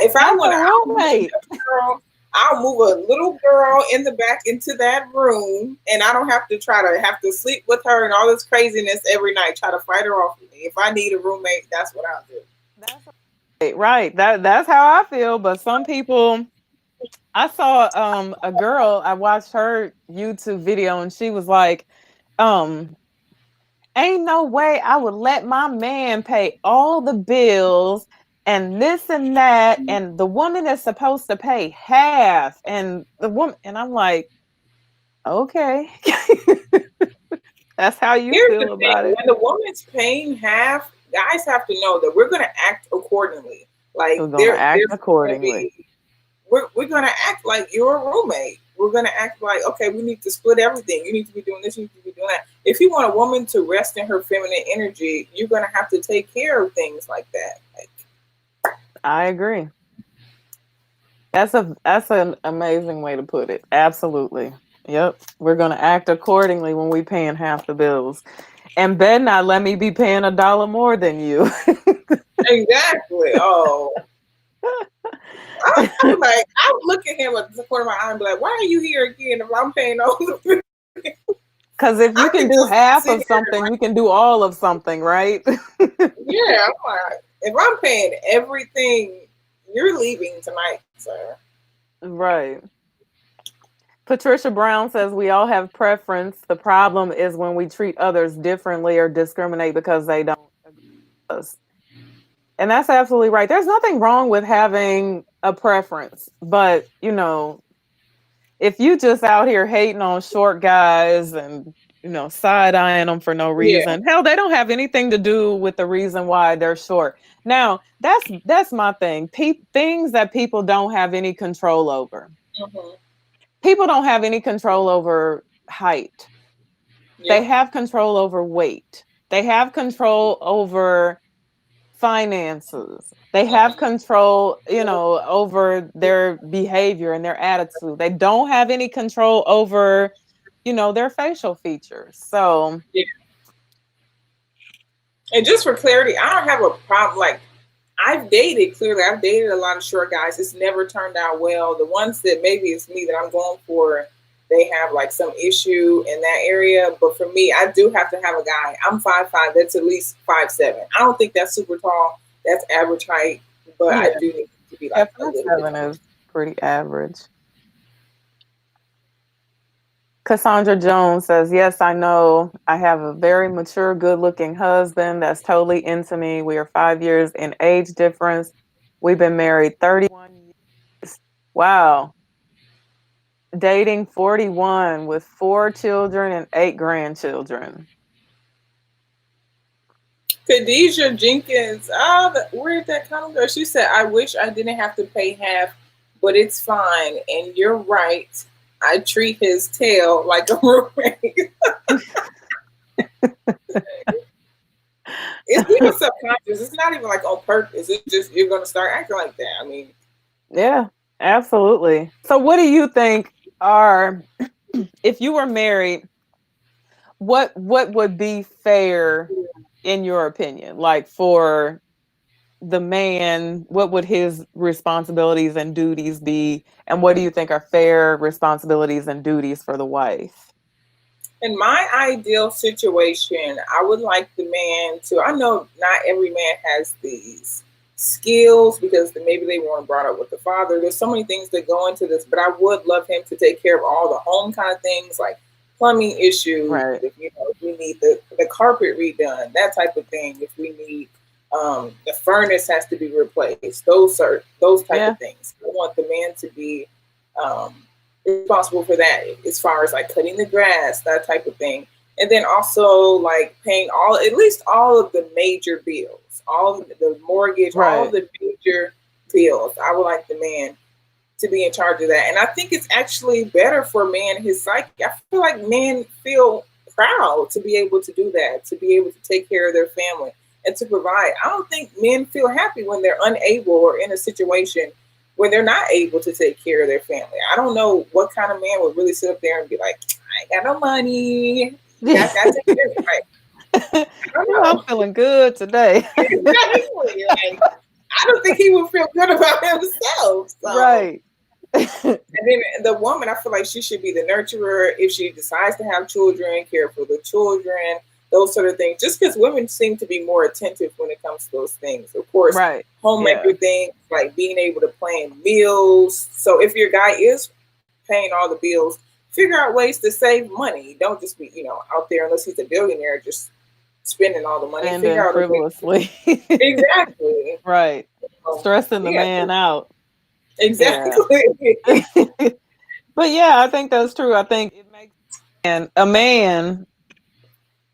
If I that's want a to, I'll move roommate. a girl. I'll move a little girl in the back into that room, and I don't have to sleep with her and all this craziness every night. Try to fight her off of me. If I need a roommate, that's what I'll do. That's right. That's how I feel. But some people, I saw a girl, I watched her YouTube video and she was like, um, ain't no way I would let my man pay all the bills and this and that. And the woman is supposed to pay half. And the woman, and I'm like, okay, that's how you Here's the feel thing: about it. when the woman's paying half, guys have to know that we're going to act accordingly. Like We're going to act there's going to accordingly. be we're gonna act like you're a roommate. We're gonna act like, okay, we need to split everything. You need to be doing this, you need to be doing that. If you want a woman to rest in her feminine energy, you're gonna have to take care of things like that. Like, I agree. That's an amazing way to put it. Absolutely. Yep. We're gonna act accordingly when we paying half the bills. And better not let me be paying $1 more than you. exactly. Oh, I would look at him at the corner of my eye and be like, why are you here again if I'm paying all the Because if you I can could do just half sit of here and something, you can do all of something, right? yeah, I'm like, if I'm paying everything, you're leaving tonight, sir. Right. Patricia Brown says we all have preference. The problem is when we treat others differently or discriminate because they don't agree with us. And that's absolutely right. There's nothing wrong with having a preference, but if you just out here hating on short guys and side eyeing them for no Yeah. reason, hell, they don't have anything to do with the reason why they're short. Now, that's my thing. Things that people don't have any control over. Hmm. People don't have any control over height. They Yeah. have control over weight. They have control over finances. They have Hmm. control, over their behavior and their attitude. They don't have any control over, their facial features. So, Yeah. And just for clarity, I don't have a problem. Like, I've dated, clearly, I've dated a lot of short guys. It's never turned out well. The ones that maybe it's me that I'm going for, they have like some issue in that area. But for me, I do have to have a guy. I'm 5'5", that's at least 5'7". I don't think that's super tall. That's average height. But yeah, I do need to be yeah, like a five little bit seven taller. is pretty average. Cassandra Jones says, yes, I know. I have a very mature, good looking husband that's totally into me. We are 5 years in age difference. We've been married 31 years. Wow. Dating 41 with 4 children and 8 grandchildren. Khadijah Jenkins, where did that come from? She said, I wish I didn't have to pay half, but it's fine. And you're right. I treat his tail like a roommate. It's even subconscious. It's not even like on purpose. It's just you're gonna start acting like that. I mean, Yeah, absolutely. So, what do you think are, if you were married, what would be fair in your opinion? Like for the man, what would his responsibilities and duties be? And what do you think are fair responsibilities and duties for the wife? in my ideal situation, I would like the man to. I know not every man has these skills because maybe they weren't brought up with the father. There's so many things that go into this, but I would love him to take care of all the home kind of things like plumbing issues. Right. If we need the carpet redone, that type of thing. If we need the furnace has to be replaced. Those type of Yeah. things. I want the man to be um, responsible for that as far as like cutting the grass, that type of thing. And then also like paying at least all of the major bills, all of the mortgage, all of Right. the major bills. I would like the man to be in charge of that. And I think it's actually better for a man, his psyche. I feel like men feel proud to be able to do that, to be able to take care of their family and to provide. I don't think men feel happy when they're unable or in a situation when they're not able to take care of their family. I don't know what kind of man would really sit up there and be like, I ain't got no money. Yeah. Got to take care of it. Like, I don't I'm know. feeling good today. Exactly. Like, I don't think he would feel good about himself. So Right. and then the woman, I feel like she should be the nurturer if she decides to have children, care for the children, those sort of things. Just because women seem to be more attentive when it comes to those things. Of course, Right. Yeah. homemaker things like being able to plan meals. So if your guy is paying all the bills, figure out ways to save money. Don't just be, out there unless he's a billionaire, just spending all the money. Figure Spending out a way. frivolously. Exactly. Right. Um, Stressing the yeah, man out. Yeah. exactly. But yeah, I think that's true. I think it makes a man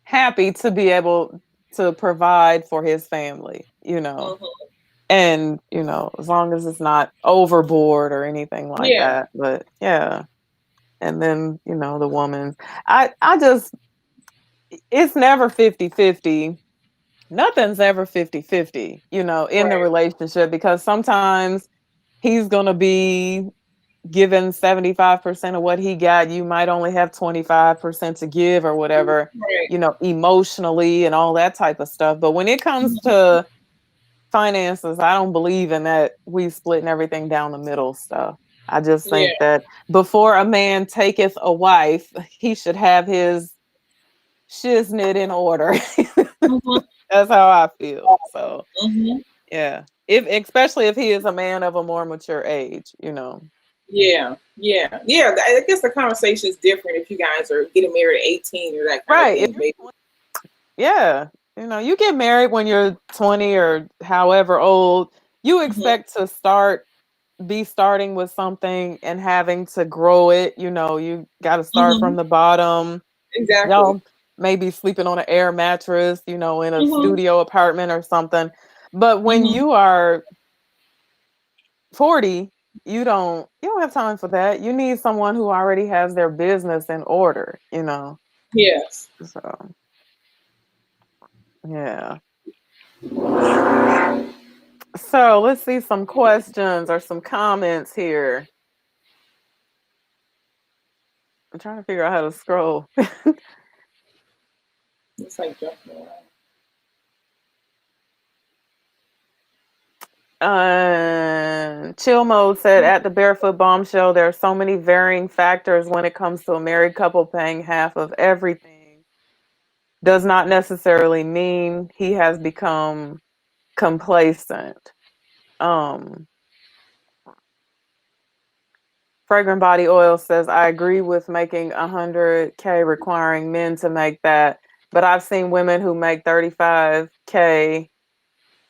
happy to be able to provide for his family, Mhm. and as long as it's not overboard or anything like Yeah. that. But yeah, and then the woman, I just, it's never 50-50. Nothing's ever 50-50, in the Right. relationship, because sometimes he's gonna be given 75% of what he got. You might only have 25% to give or whatever, Right. emotionally and all that type of stuff. But when it comes Mhm. to finances, I don't believe in that we splitting everything down the middle stuff. I just Yeah. think that before a man taketh a wife, he should have his shiznit in order. Mhm. That's how I feel. So Mhm. yeah. If especially if he is a man of a more mature age. Yeah, yeah, yeah. I guess the conversation is different if you guys are getting married at 18 or that kind of Right. If thing. you're Maybe. 20, yeah, you get married when you're 20 or however old, you Hmm. expect to be starting with something and having to grow it. You got to start from Hmm. the bottom. Exactly. Y'all may be sleeping on an air mattress, in a Hmm. studio apartment or something. But when Hmm. you are 40, you don't have time for that. You need someone who already has their business in order. Yes. So, yeah. So, let's see some questions or some comments here. I'm trying to figure out how to scroll. It's like jumping around. Chill Mode said at the Barefoot Bombshell, there are so many varying factors when it comes to a married couple paying half of everything. Does not necessarily mean he has become complacent. Um, Fragrant Body Oil says, I agree with making 100K requiring men to make that, but I've seen women who make 35K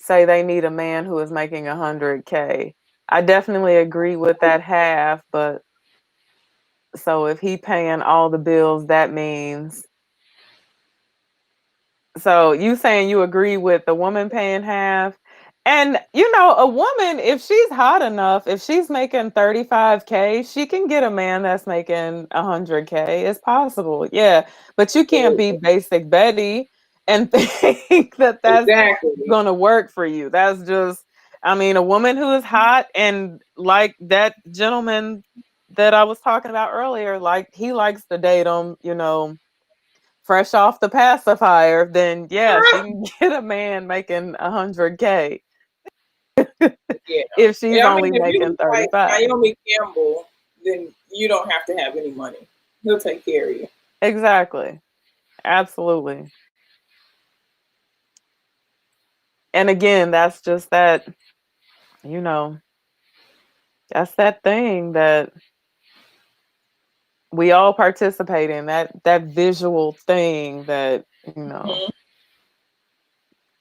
say they need a man who is making 100K. I definitely agree with that half, but so if he paying all the bills, that means. So you saying you agree with the woman paying half? And a woman, if she's hot enough, if she's making 35K, she can get a man that's making 100K. It's possible. Yeah. But you can't be Absolutely. basic Betty and think that that's Exactly. going to work for you. That's just, I mean, a woman who is hot and like that gentleman that I was talking about earlier, like he likes to date them, fresh off the pacifier, then yeah, she can get a man making 100K Yeah. if she's Yeah. I mean, only if you making look like 35. Naomi Campbell, then you don't have to have any money. He'll take care of you. Exactly. Absolutely. And again, that's just you know, that's that thing that we all participate in, that visual thing that, Hmm.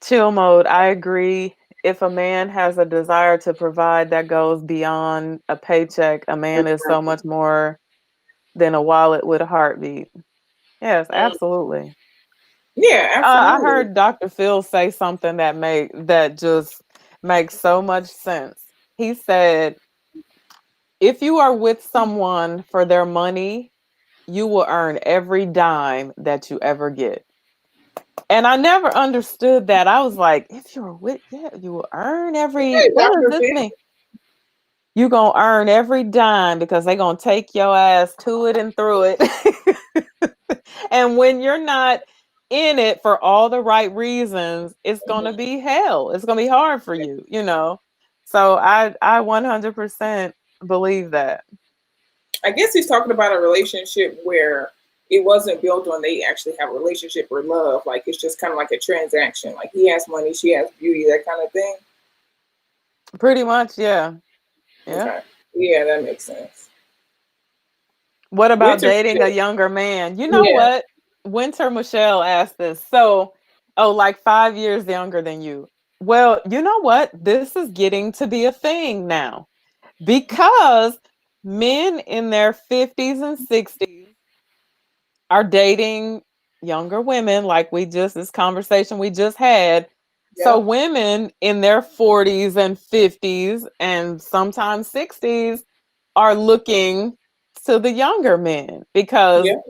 chill mode. I agree. If a man has a desire to provide that goes beyond a paycheck, a man is so Exactly. much more than a wallet with a heartbeat. Yes, Mm. absolutely. Yeah, I absolutely. heard Dr. Phil say something that just makes so much sense. He said, "If you are with someone for their money, you will earn every dime that you ever get." And I never understood that. I was like, "If you're with, yeah, you will earn every. Hey, What does Dr. this Phil. mean? You gonna earn every dime because they gonna take your ass to it and through it." And when you're not in it for all the right reasons, it's gonna Mhm. be hell. It's gonna be hard for you. So I 100% believe that. I guess he's talking about a relationship where it wasn't built on they actually have a relationship or love. Like it's just kind of like a transaction. Like he has money, she has beauty, that kind of thing. Pretty much, yeah. Yeah. Okay. Yeah, that makes sense. What about Winter dating a Michelle. younger man? You know Yeah. what? Winter Michelle asked this. So, oh, like 5 years younger than you. Well, you know what? This is getting to be a thing now because men in their 50s and 60s are dating younger women, like this conversation we just had. So, Yep. women in their 40s and 50s and sometimes 60s are looking to the younger men because Yep.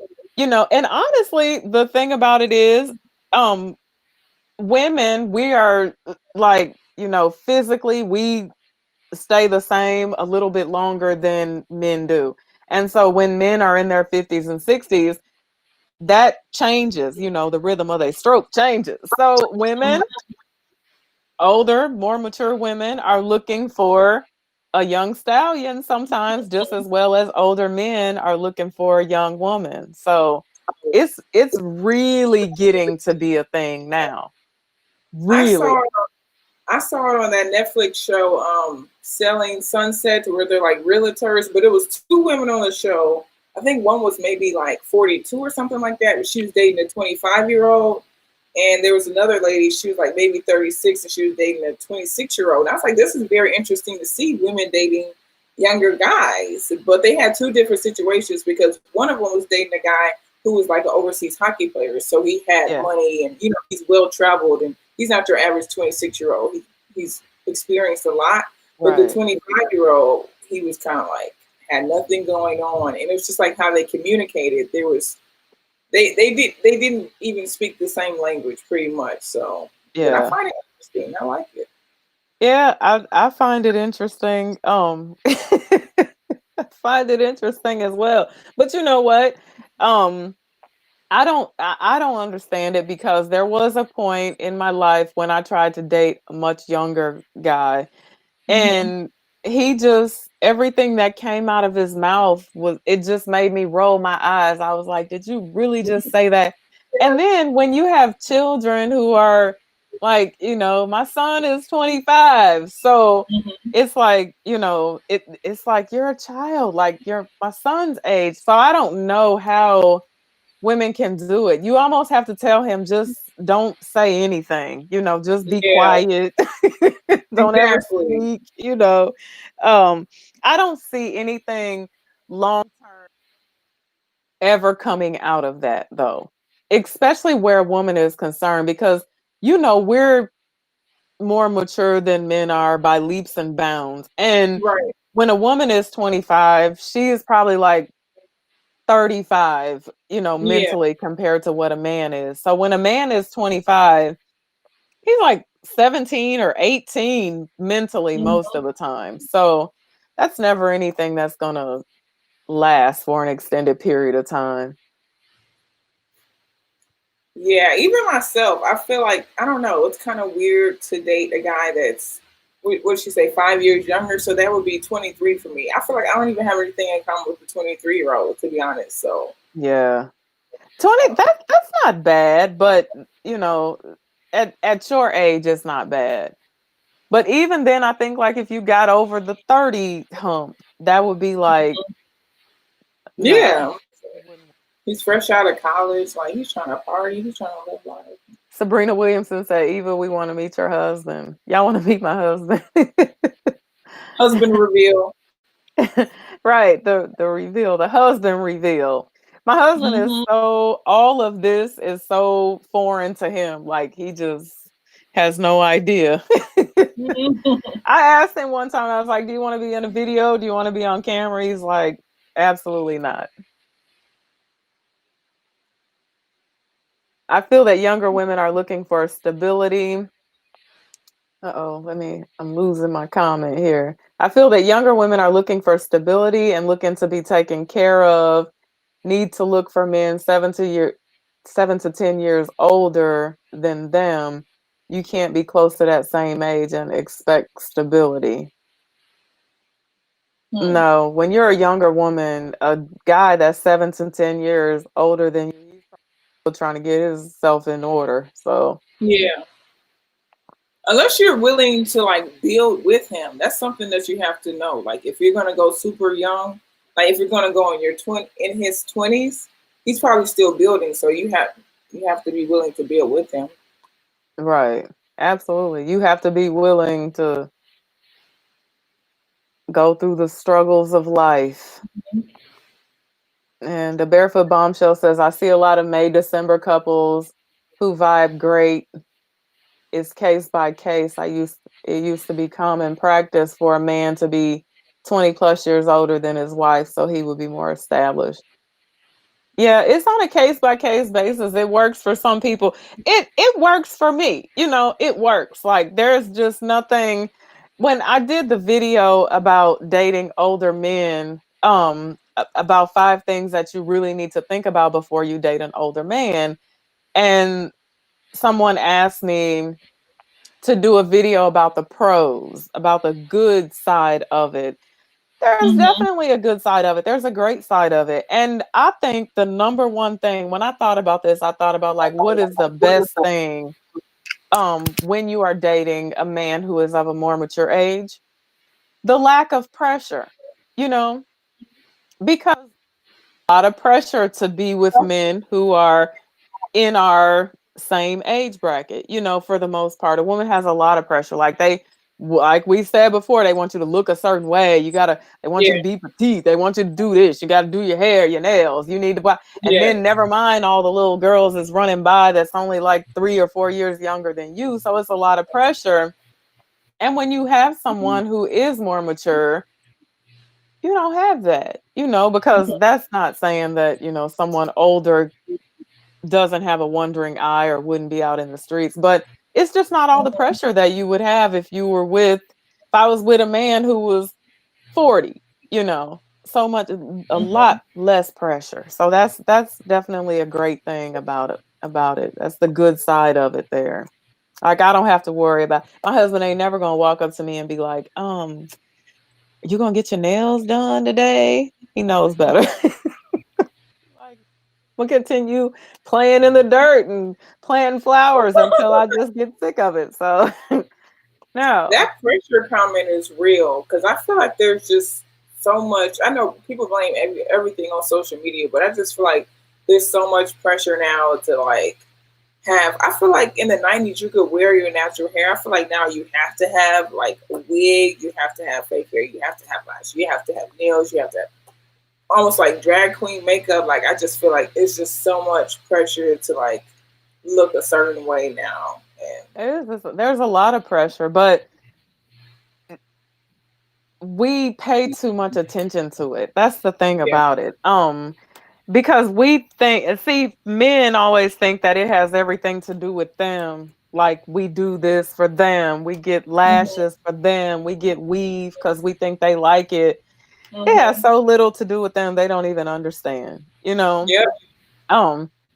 and honestly, the thing about it is, um, women, we are like, physically, we stay the same a little bit longer than men do. And so when men are in their 50s and 60s, that changes, the rhythm of their stroke changes. So women, older, more mature women are looking for a young stallion sometimes just as well as older men are looking for a young woman. So it's really getting to be a thing now. I saw Really. I saw it on that Netflix show, Selling Sunset, where they're like realtors, but it was two women on the show. I think one was maybe like 42 or something like that, but she was dating a 25-year-old. And there was another lady, she was like maybe 36, and she was dating a 26-year-old. And I was like, this is very interesting to see women dating younger guys. But they had two different situations because one of them was dating a guy who was like an overseas hockey player. So he had Yeah. money and, he's well traveled and he's not your average 26-year-old. He's experienced a lot. But the Right. 25-year-old, he was kind of like, had nothing going on. And it was just like how they communicated. There was, they didn't even speak the same language pretty much. So, but I Yeah. find it interesting. I like it. Yeah, I find it interesting. I find it interesting as well. But you know what? Um, I don't understand it because there was a point in my life when I tried to date a much younger guy, Hmm. and he just everything that came out of his mouth was it just made me roll my eyes. I was like, did you really just say that? And then when you have children who are like, my son is 25. So Hmm. it's like, it's like you're a child, like you're my son's age. So I don't know how women can do it. You almost have to tell him just don't say anything, just be Yeah, quiet. Don't ever exactly. speak. Um I don't see anything long term ever coming out of that though. Especially where a woman is concerned because we're more mature than men are by leaps and bounds. And Right. when a woman is 25, she is probably like 35, Yeah. mentally compared to what a man is. So when a man is 25, he's like 17 or 18 mentally most Hmm. of the time. So that's never anything that's going to last for an extended period of time. Yeah, even myself, I feel like I don't know. It's kind of weird to date a guy that's what she say 5 years younger. So that would be 23 for me. I feel like I don't even have anything in common with the 23-year-old, to be honest. So Yeah. 20, that's not bad, but you know, at your age it's not bad. But even then I think like if you got over the 30 hump, that would be like no. yeah, he's fresh out of college. Like he's trying to party. He's trying to live life. Sabrina Williamson said, Eva, we want to meet your husband. Y'all want to meet my husband. Husband reveal. Right. The reveal, the husband reveal. My husband is Hmm. all of this is so foreign to him. Like he just has no idea. I asked him one time, I was like, do you want to be in a video? Do you want to be on camera? He's like, absolutely not. I feel that younger women are looking for stability. Uh-oh, I'm losing my comment here. I feel that younger women are looking for stability and looking to be taken care of, need to look for men 7 to 10 years older than them. You can't be close to that same age and expect stability. Hmm. No, when you're a younger woman, a guy that's 7 to 10 years older than you, he's still trying to get himself in order. So, Yeah. Unless you're willing to like build with him, that's something that you have to know. Like if you're gonna go super young, like if you're gonna go in in his 20s, he's probably still building. So you have to be willing to build with him. right. Absolutely. You have to be willing to go through the struggles of life. And the Barefoot Bombshell says, I see a lot of May December couples who vibe great. It's case by case. It used to be common practice for a man to be 20 plus years older than his wife, so he would be more established. Yeah, it's on a case by case basis. It works for some people. It works for me. It works. Like there's just nothing when I did the video about dating older men, about 5 things that you really need to think about before you date an older man. And someone asked me to do a video about the pros, about the good side of it. There's Hmm. definitely a good side of it. There's a great side of it. And I think the number one thing, when I thought about this, I thought about like, what is the best thing when you are dating a man who is of a more mature age, the lack of pressure, you know, because a lot of pressure to be with men who are in our same age bracket, for the most part. A woman has a lot of pressure. Like we said before, they want you to look a certain way. They want you Yeah, to be petite. They want you to do this. You got to do your hair, your nails. You need to buy, and yeah, then never mind all the little girls that's running by that's only like 3 or 4 years younger than you. So it's a lot of pressure. And when you have someone who is more mature, you don't have that, because mhm, that's not saying that, someone older doesn't have a wandering eye or wouldn't be out in the streets. But it's just not all the mhm, pressure that you would have if I was with a man who was 40, so much, a mhm. lot less pressure. So that's definitely a great thing about it. That's the good side of it there. Like I don't have to worry about my husband ain't never gonna walk up to me and be like, you gonna get your nails done today? He knows better. Like, we'll continue playing in the dirt and planting flowers until I just get sick of it. So no. That pressure comment is real because I feel like there's just so much. I know people blame everything on social media, but I just feel like there's so much pressure now to like have. I feel like in the '90s you could wear your natural hair. I feel like now you have to have like a wig, you have to have fake hair, you have to have lashes, you have to have nails, you have to have almost like drag queen makeup. Like I just feel like it's just so much pressure to like look a certain way now. And There's a lot of pressure, but we pay too much attention to it. That's the thing yeah, about it. Because we think, and see, men always think that it has everything to do with them. Like we do this for them, we get hmm lashes for them, we get weave because we think they like it. It has hmm so little to do with them, they don't even understand, yep,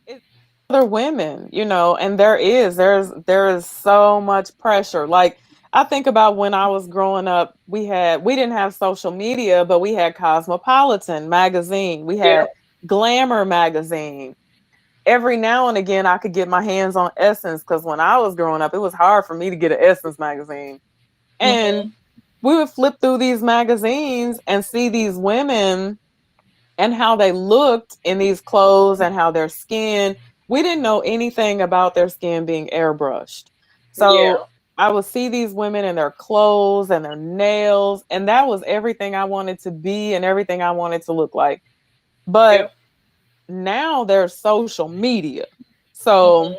It's other women, and there is so much pressure. Like I think about when I was growing up, we didn't have social media, but we had Cosmopolitan magazine, we yep, had Glamour magazine. Every now and again I could get my hands on Essence because when I was growing up, it was hard for me to get an Essence magazine. And hmm we would flip through these magazines and see these women and how they looked in these clothes and how their skin, we didn't know anything about their skin being airbrushed. So yeah, I would see these women in their clothes and their nails, and that was everything I wanted to be and everything I wanted to look like. But yep, now there's social media. So hmm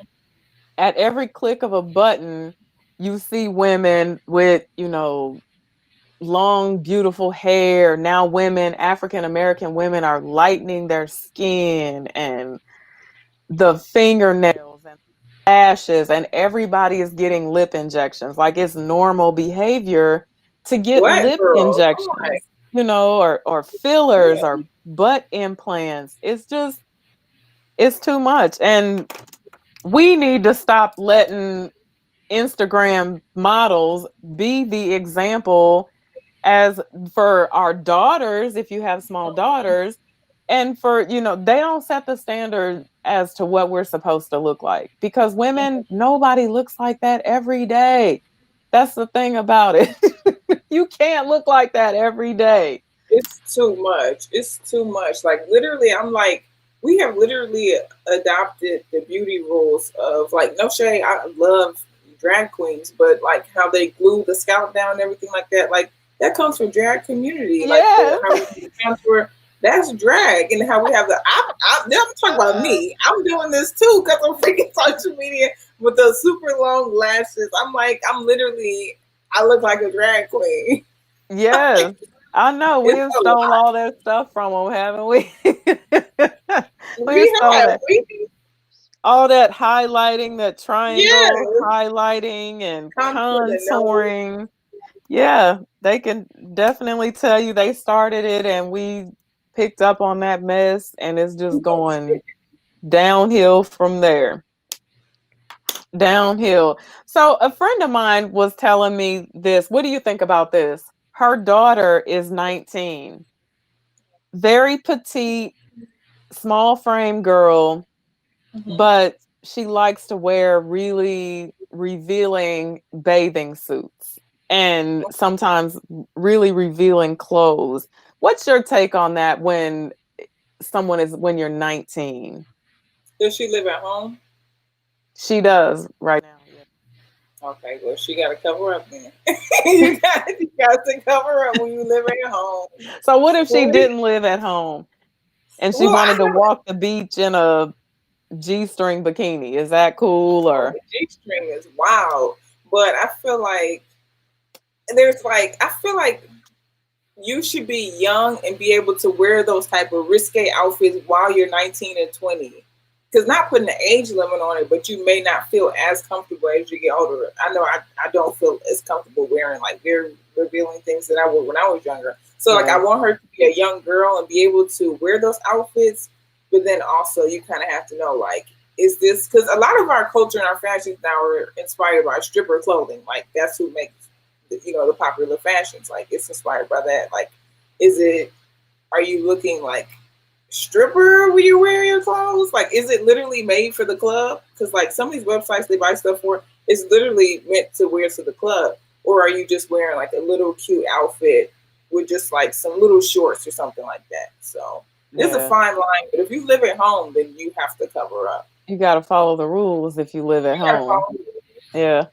at every click of a button, you see women with, long, beautiful hair. Now, African American women, are lightening their skin and the fingernails and lashes, and everybody is getting lip injections. Like it's normal behavior to get black lip girls. I'm injections, like, or fillers yeah, or butt implants. It's too much. And we need to stop letting Instagram models be the example as for our daughters, if you have small daughters, and for, they don't set the standard as to what we're supposed to look like, because women, mhm. nobody looks like that every day. That's the thing about it. You can't look like that every day. It's too much. It's too much. Like literally, I'm like, we have literally adopted the beauty rules of like no shade. I love drag queens, but like how they glue the scalp down and everything like that. Like that comes from drag community. Like the Yes. how we do the contour. That's drag, and how we have the. I'm talking about me. I'm doing this too because I'm freaking social media with the super long lashes. I'm like, I'm literally. I look like a drag queen. Yes. I know. We It's have a stole lot. all that stuff from them, haven't we? We have We stole have. that. All that highlighting, that triangle Yes. highlighting and Contour the nose. contouring. Yeah, they can definitely tell you they started it and we picked up on that mess, and it's just going downhill from there. Downhill. So a friend of mine was telling me this. What do you think about this? Her daughter is 19. Very petite, small frame girl, Mm-hmm. but she likes to wear really revealing bathing suits and sometimes really revealing clothes. What's your take on that when you're 19? Does she live at home? She does right now, yeah. Okay, well, she got to cover up then. You got to cover up when you live at home. So what if she Well, didn't live at home and she well, I wanted to have walk the beach in a G-string bikini? Is that cool oh, or the G string is wild, but I feel like I feel like you should be young and be able to wear those type of risque outfits while you're 19 and 20. Because not putting an age limit on it, but you may not feel as comfortable as you get older. I know I don't feel as comfortable wearing like very revealing things that I wore when I was younger. So like I yeah, want her to be a young girl and be able to wear those outfits, but then also you kind of have to know like is this because a lot of our culture and our fashions now are inspired by stripper clothing. Like that's who makes the popular fashions. Like it's inspired by that. Like, is it? Are you looking like stripper when you're wearing your clothes? Like, is it literally made for the club? Because like some of these websites they buy stuff for, it's literally meant to wear to the club. Or are you just wearing like a little cute outfit with just like some little shorts or something like that? So there's a yeah. fine line. But if you live at home, then you have to cover up. You got to follow the rules if you live at You gotta home. follow. Yeah.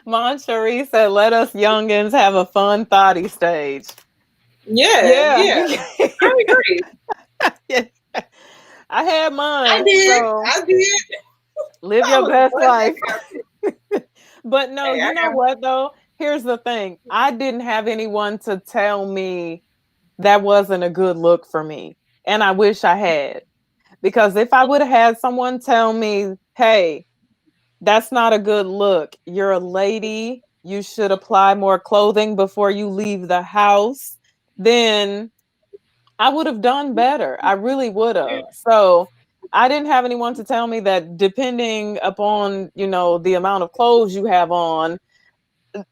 Mon Cherie said, "Let us youngins have a fun thoughty stage." Yeah, Yeah, yeah. I agree. I had I mine. did. So I did. live I your was best butt life. naked. But no, Hey, you I know got what though? Here's the thing. I didn't have anyone to tell me that wasn't a good look for me. And I wish I had. Because if I would have had someone tell me, hey, that's not a good look. You're a lady. You should apply more clothing before you leave the house. Then I would have done better. I really would yeah, have. So I didn't have anyone to tell me that depending upon, the amount of clothes you have on,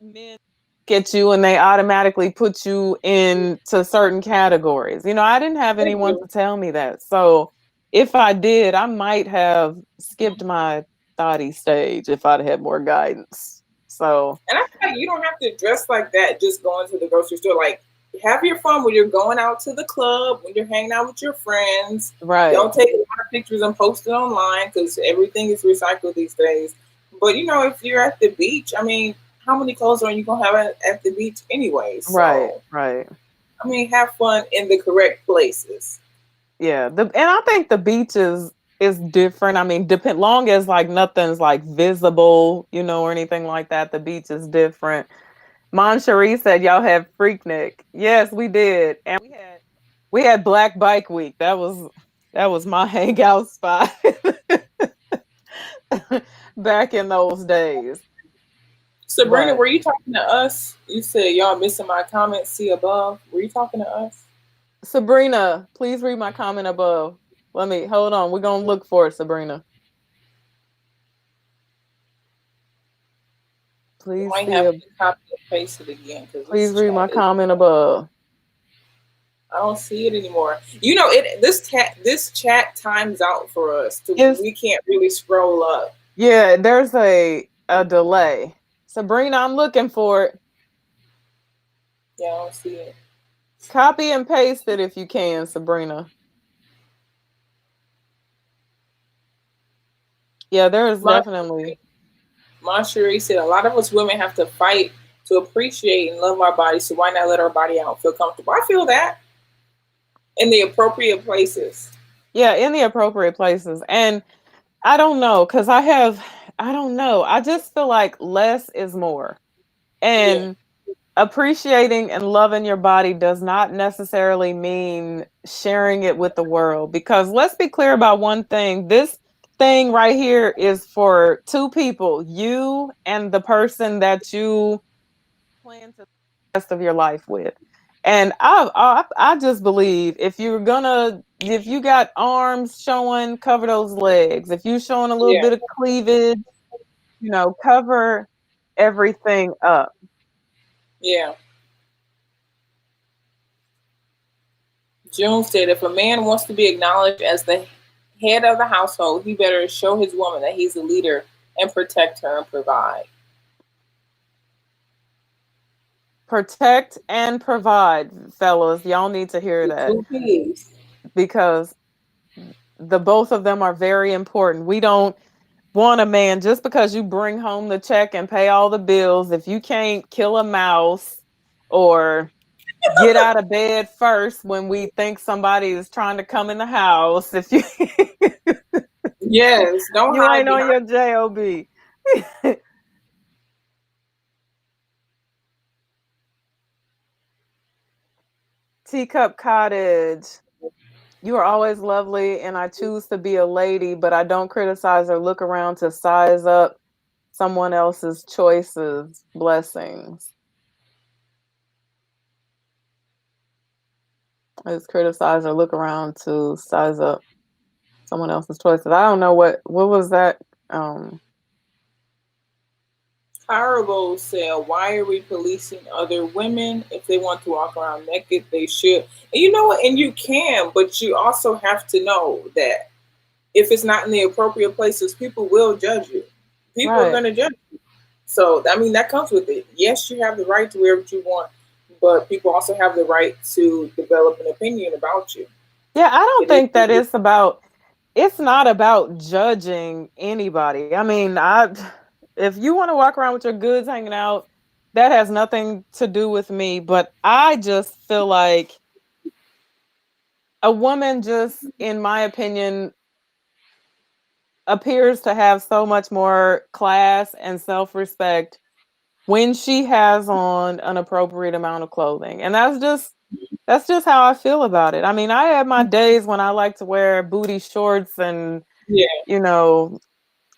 men get you and they automatically put you into certain categories. I didn't have they anyone do. to tell me that. So if I did, I might have skipped my thotty stage if I'd had more guidance. So And I feel like you don't have to dress like that just going to the grocery store. Like, have your fun when you're going out to the club, when you're hanging out with your friends. right, Don't take a lot of pictures and post it online because everything is recycled these days. But if you're at the beach, I mean, how many clothes are you gonna have at the beach anyway? right, So right. I mean, have fun in the correct places. Yeah, and I think the beach is different. I mean, depend long as like nothing's like visible, or anything like that. The beach is different. Mon Cherie said y'all had Freaknik. Yes, we did, and we had Black Bike Week. That was my hangout spot back in those days. Sabrina, But were you talking to us? You said y'all missing my comments. See above. Were you talking to us? Sabrina, please read my comment above. Let me hold on. We're gonna look for it, Sabrina. You Please might see. have to copy and paste it again because Please this read my chat is. comment above. I don't see it anymore. This chat times out for us. Is We can't really scroll up. Yeah, there's a delay. Sabrina, I'm looking for it. Yeah, I don't see it. Copy and paste it if you can, Sabrina. Yeah, there is My definitely. my Cherie said a lot of us women have to fight to appreciate and love our bodies. So why not let our body out, feel comfortable? I feel that in the appropriate places. Yeah, in the appropriate places. And I don't know, because I don't know. I just feel like less is more. Yeah, And appreciating and loving your body does not necessarily mean sharing it with the world. Because let's be clear about one thing. This thing right here is for two people, you and the person that you plan to the rest of your life with. And I just believe if you got arms showing, cover those legs. If you showing a little yeah, bit of cleavage, cover everything up. yeah. June said if a man wants to be acknowledged as the Head of the household, he better show his woman that he's a leader and protect her and provide. Protect and provide, fellas. Y'all need to hear The that two P's. because the both of them are very important. We don't want a man just because you bring home the check and pay all the bills. If you can't kill a mouse or get out of bed first when we think somebody is trying to come in the house, if you Yes, don't you hide ain't on behind. your job. Teacup Cottage. You are always lovely, and I choose to be a lady, but I don't criticize or look around to size up someone else's choices. Blessings. I just criticize or look around to size up someone else's choices. I don't know what was that. Um, Horrible said, why are we policing other women? If they want to walk around naked, they should. And you know what? And you can, but you also have to know that if it's not in the appropriate places, people will judge you. People are right. going to judge you. So, I mean, that comes with it. Yes, you have the right to wear what you want, but people also have the right to develop an opinion about you. Yeah, I don't It is think what that it is. it's not about judging anybody. I mean, I if you want to walk around with your goods hanging out, that has nothing to do with me, but I just feel like a woman just in my opinion appears to have so much more class and self-respect when she has on an appropriate amount of clothing. And that's just how I feel about it. I mean, I have my days when I like to wear booty shorts and, Yeah, you know,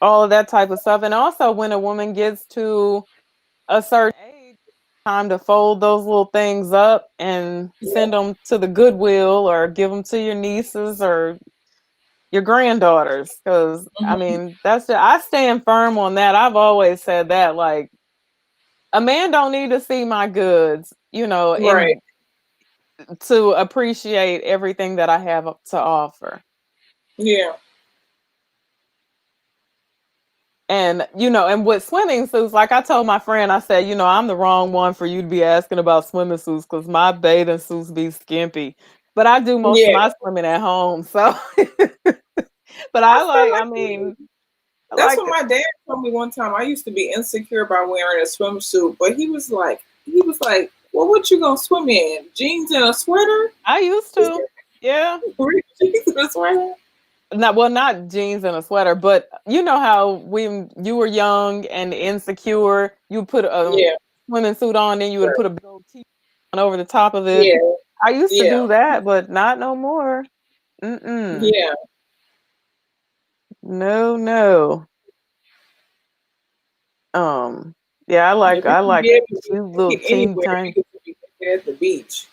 all of that type of stuff. And also when a woman gets to a certain age, time to fold those little things up and yeah. send them to the Goodwill or give them to your nieces or your granddaughters. Cause I Hmm. mean, I stand firm on that. I've always said that, like, a man don't need to see my goods, Right. and to appreciate everything that I have to offer. Yeah. And and with swimming suits, like I told my friend, I said, I'm the wrong one for you to be asking about swimming suits because my bathing suits be skimpy. But I do most of Yeah. my swimming at home, so. But I feel I like mean, I that's like what my dad told me one time. I used to be insecure about wearing a swimsuit, but he was like, "Well, what you gonna swim in? Jeans and a sweater? I used Is to, yeah. there jeans and a sweater?" Not jeans and a sweater, but you know how when you were young and insecure, you put a Yeah. swimming suit on, and you would Right. put a big old t on over the top of it. Yeah. I used to Yeah. do that, but not no more. Mm-mm. Yeah. No, no. Um, yeah, If you I can like be able to be cute little naked teeny anywhere, tiny. you get to be naked at the beach.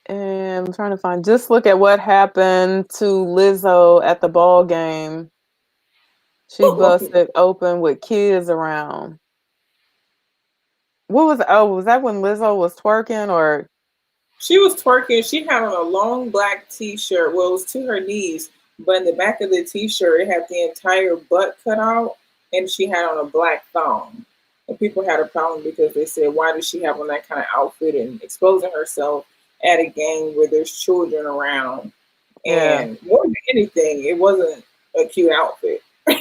And I'm trying to find. Just look at what happened to Lizzo at the ball game. She busted open with kids around. Was that when Lizzo was twerking or She was twerking. She had on a long black t-shirt. Well, it was to her knees, but in the back of the t-shirt, it had the entire butt cut out, and she had on a black thong. And people had a problem because they said, "Why does she have on that kind of outfit and exposing herself at a game where there's children around?" yeah, And more than anything, it wasn't a cute outfit. I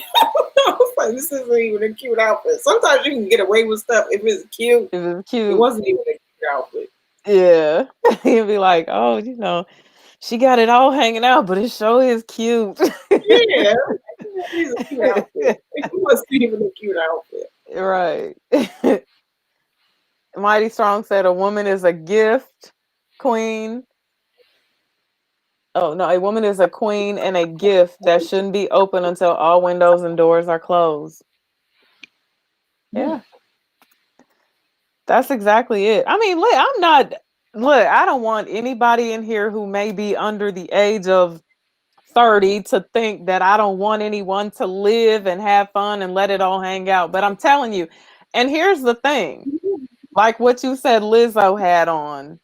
was like, "This isn't even a cute outfit." Sometimes you can get away with stuff if it's cute. it was It cute. wasn't even a cute outfit. Yeah. He'd be like, "Oh, she got it all hanging out, but it sure is cute." Yeah, it's a cute outfit. It wasn't even a cute outfit. Right. Mighty Strong said a woman is a gift queen. Oh, no, a woman is a queen and a gift that shouldn't be open until all windows and doors are closed. Hmm. Yeah, that's exactly it. I mean, look, I don't want anybody in here who may be under the age of 30 to think that I don't want anyone to live and have fun and let it all hang out. But I'm telling you, and here's the thing, like what you said Lizzo had on.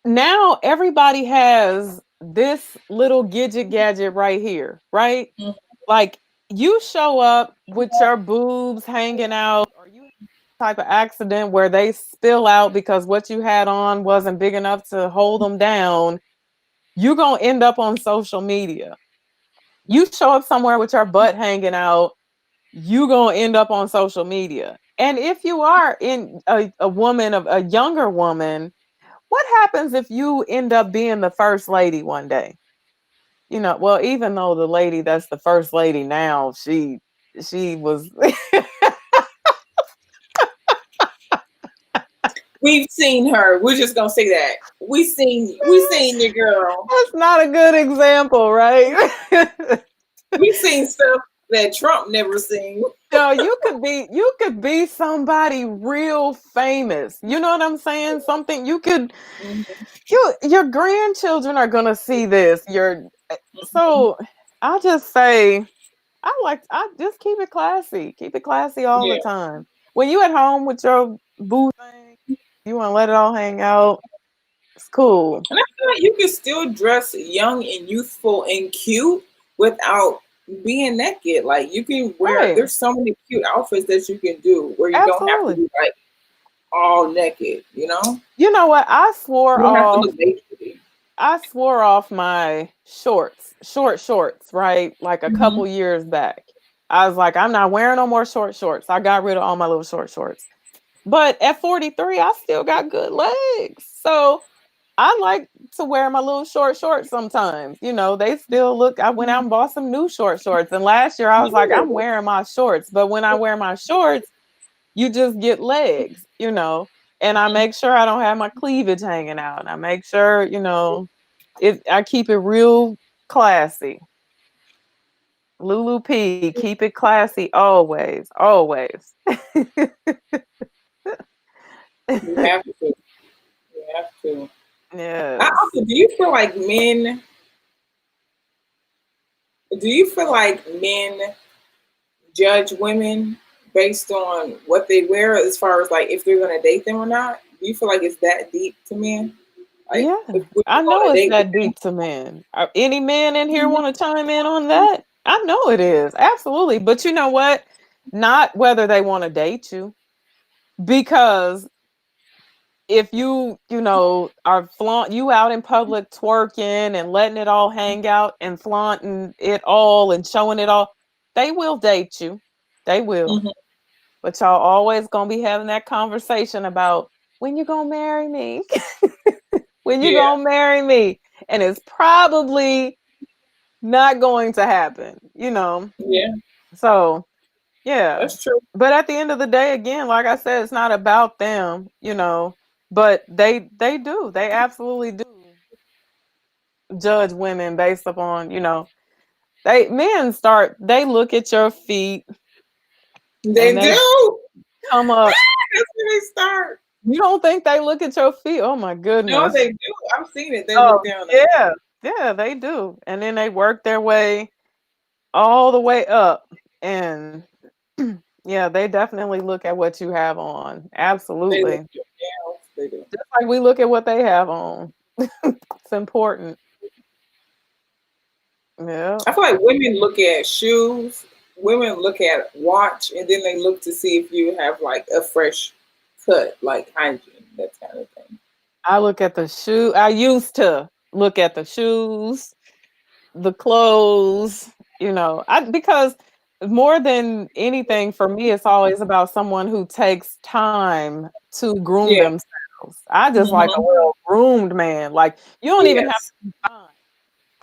now everybody has this little gadget right here, right? Mhm. Like you show up with your boobs hanging out, or you have type of accident where they spill out because what you had on wasn't big enough to hold them down, you're going to end up on social media. You show up somewhere with your butt hanging out, you going to end up on social media. And if you are in a woman, of a younger woman, what happens if you end up being the first lady one day? You know, well, even though the lady that's the first lady now, she was We've seen her. We're just gonna say that we seen your girl. that's not a good example, right? We've seen stuff that Trump never seen. No, you could be somebody real famous. You know what I'm saying? Something you could Mhm. your grandchildren are gonna see this. Your Mhm. so I just say I just keep it classy. Keep it classy all the Yeah. time. When you at home with your boo thing, you wanna let it all hang out. It's cool. And I feel like you can still dress young and youthful and cute without being naked. Like you can wear Right. there's so many cute outfits that you can do where you don't have to Absolutely. be like all naked, you know? You know what? I swore You don't have to off look naked. I swore off my shorts, right? Like a Hmm. couple years back. I was like, I'm not wearing no more short shorts. I got rid of all my little short shorts. But at 43, I still got good legs. So I like to wear my little short shorts sometimes. You know, they still look. I went out and bought some new short shorts. And last year I was like, I'm Yeah. wearing my shorts. But when I wear my shorts, you just get legs, you know. And I make sure I don't have my cleavage hanging out. And I make sure, I keep it real classy. Lulu P, keep it classy always, always. You have to. You have to. I Yes. also, do you feel like men judge women based on what they wear as far as like if they're gonna date them or not? Do you feel like it's that deep to men? Like Yeah. if would you I go on know a it's date with that deep to men. Any man in here them? want to chime in on that? I know it is. Absolutely. But you know what? Not whether they want to date you. Because if are flaunt you out in public twerking and letting it all hang out and flaunting it all and showing it all, they will date you. They will. Mhm. But y'all always gonna be having that conversation about when you gonna marry me. When you Yeah, gonna marry me. And it's probably not going to happen, you know. yeah, So yeah. that's true. But at the end of the day, again, like I said, it's not about them, you know. But they do. They absolutely do judge women based upon, they look at your feet and They they do. come up. That's where they start. You don't think they look at your feet? Oh my No, goodness. they do. I've seen it. They look Oh down at yeah. Yeah, they do. And then they work their way all the way up. And yeah, they definitely look at what you have on. they look Absolutely. at your nails. They do. Just like we look at what they have on. It's important. Yeah. I feel like women look at shoes, women look at watch, and then they look to see if you have like a fresh cut, like hygiene, that kind of thing. I look at the shoe. I used to look at the shoes, the clothes, because more than anything for me, it's always about someone who takes time to groom Yeah. themselves. I just like a Hmm. well groomed man. Like you don't even have Yes. to be fine.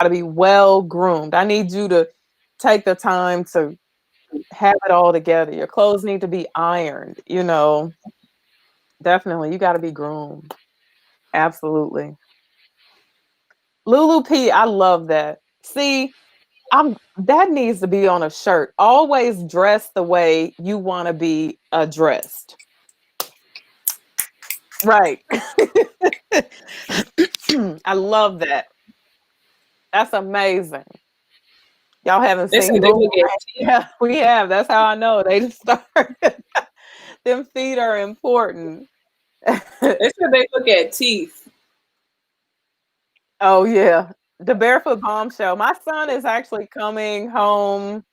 Got to be well groomed. I need you to take the time to have it all together. Your clothes need to be ironed, Definitely, you got to be groomed. Absolutely. Lulu P, I love that. See, I'm that needs to be on a shirt. Always dress the way you want to be addressed. Right. I love that. That's amazing. Y'all haven't They say seen they Boomerang. look at teeth. Yeah, we have. That's how I know they just started. Them feet are important. They said they look at teeth. Oh yeah, the barefoot bombshell. My son is actually coming home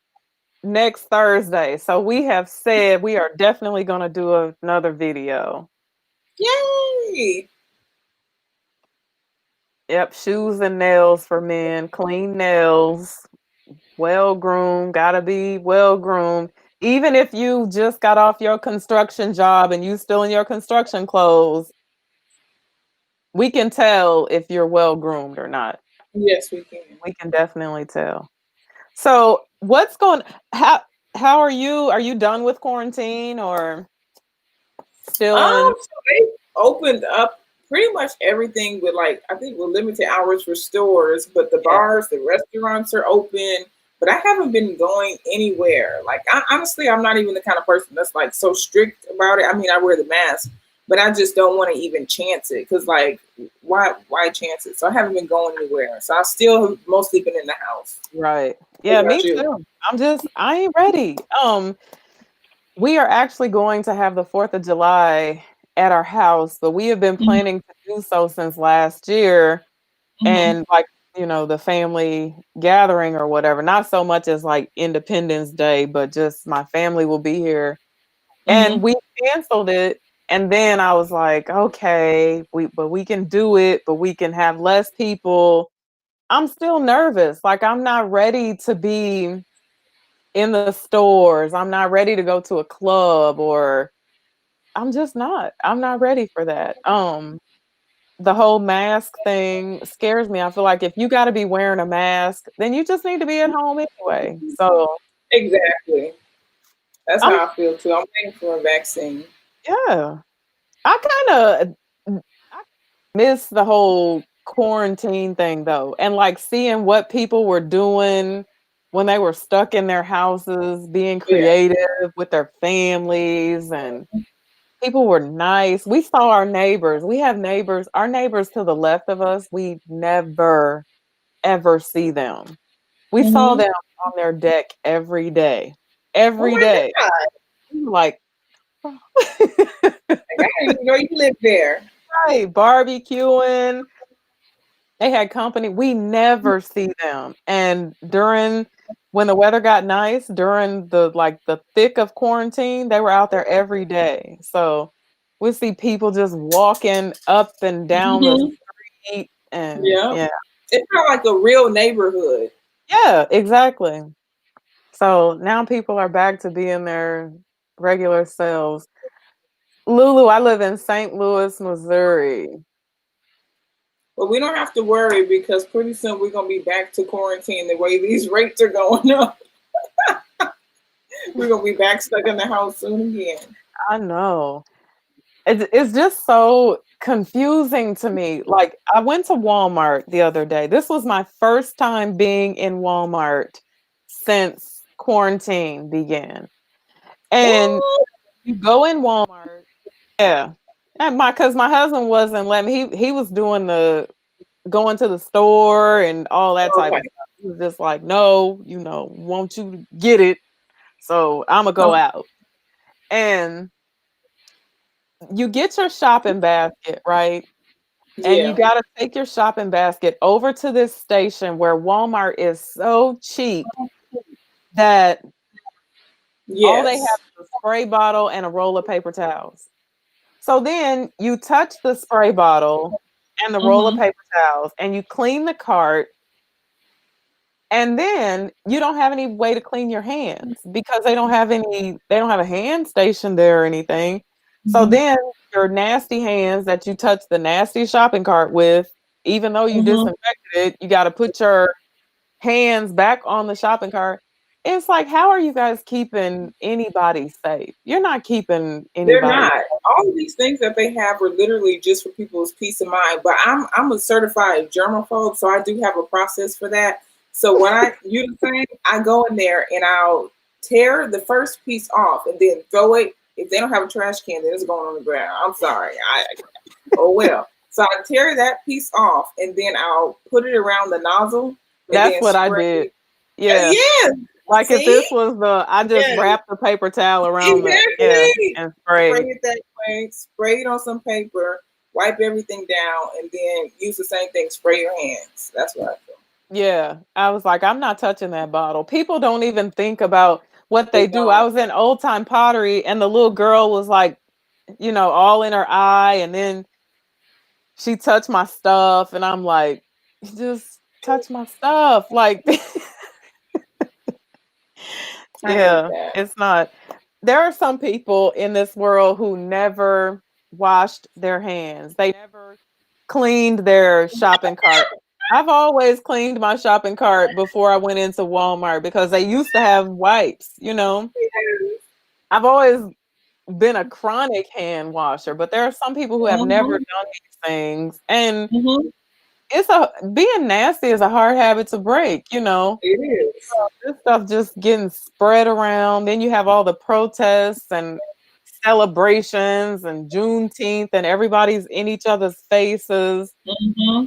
next Thursday, so we have said we are definitely going to do another video. Yay! Yep, shoes and nails for men, clean nails, well groomed, gotta be well groomed. Even if you just got off your construction job and you still in your construction clothes, we can tell if you're well groomed or not. Yes, we can. We can definitely tell. So, what's going how how are you? Are you done with quarantine or still in? So they opened up pretty much everything with like I think with limited hours for stores, but the Yeah, bars, the restaurants are open. But I haven't been going anywhere. Like honestly, I'm not even the kind of person that's like so strict about it. I mean, I wear the mask, but I just don't want to even chance it because like why chance it? So I haven't been going anywhere. So I still have mostly been in the house. right. What Yeah, about me you? too. I ain't ready. We are actually going to have the 4th of July at our house, but we have been Hmm. planning to do so since last year. Hmm. And like, the family gathering or whatever, not so much as like Independence Day, but just my family will be here. And Hmm. we canceled it. And then I was like, okay, we can do it, but we can have less people. I'm still nervous. Like I'm not ready to be in the stores. I'm not ready to go to a club or I'm just not. I'm not ready for that. The whole mask thing scares me. I feel like if you got to be wearing a mask, then you just need to be at home anyway. So, Exactly. That's I'm how I feel too. I'm waiting for a vaccine. yeah. I kind of miss the whole quarantine thing though. And like seeing what people were doing when they were stuck in their houses, being Yeah. creative with their families and people were nice. We saw our neighbors. We have neighbors. Our neighbors to the left of us, we never ever see them. We saw Mm-hmm. them on their deck every day. Oh Every my day. God. We were like, Like, I didn't even know you lived there. right, barbecuing. They had company. We never see them. And during when the weather got nice, during the thick of quarantine, they were out there every day. So we see people just walking up and down the Mm-hmm. street and Yeah. yeah. It's kind of like a real neighborhood. Yeah, exactly. So now people are back to being their regular selves. Lulu, I live in St. Louis, Missouri. But we don't have to worry because pretty soon we're going to be back to quarantine the way these rates are going up. We're going to be back stuck in the house soon again. I know. It's just so confusing to me. Like, I went to Walmart the other day. This was my first time being in Walmart since quarantine began. And What? you go in Walmart, yeah. And because my husband wasn't letting me, he was doing the going to the store and all that type Okay. of stuff. He was just like, no, won't you get it? So I'm gonna go out. And you get your shopping basket, right? And you Yeah. gotta take your shopping basket over to this station where Walmart is so cheap that all they have Yes. is a spray bottle and a roll of paper towels. So then you touch the spray bottle and the roll of Mm-hmm. paper towels and you clean the cart. And then you don't have any way to clean your hands because they don't have a hand station there or anything. So Mm-hmm. then your nasty hands that you touch the nasty shopping cart with, even though you Mm-hmm. disinfected it, you got to put your hands back on the shopping cart. It's like, how are you guys keeping anybody safe? You're not keeping They're anybody. not. All of these things that they have are literally just for people's peace of mind. But I'm a certified germaphobe, so I do have a process for that. So when I you the same, I go in there and I'll tear the first piece off and then throw it. If they don't have a trash can, then it's going on the ground. I'm sorry. Oh well. So I tear that piece off and then I'll put it around the nozzle and That's then what I spray. did. Yeah. Yeah. Like if See? this was I just Yeah. wrapped the paper towel around the, yeah, Exactly. and Spray sprayed. it that way. Spray it on some paper. wipe everything down, and then use the same thing, spray your hands. That's what I feel. Yeah, I was like, I'm not touching that bottle. People don't even think about what They they do. I don't. was in old time pottery and the little girl was like, all in her eye, and then she touched my stuff and I'm like, just touch my stuff. Like, I hate yeah, that. it's not. There are some people in this world who never washed their hands. They never cleaned their shopping cart. I've always cleaned my shopping cart before I went into Walmart because they used to have wipes. I've always been a chronic hand washer, but there are some people who have never Mm-hmm. done these things. And Mm-hmm. being nasty is a hard habit to break. It is. This stuff just getting spread around. Then you have all the protests and celebrations and Juneteenth, and everybody's in each other's faces. Mm-hmm.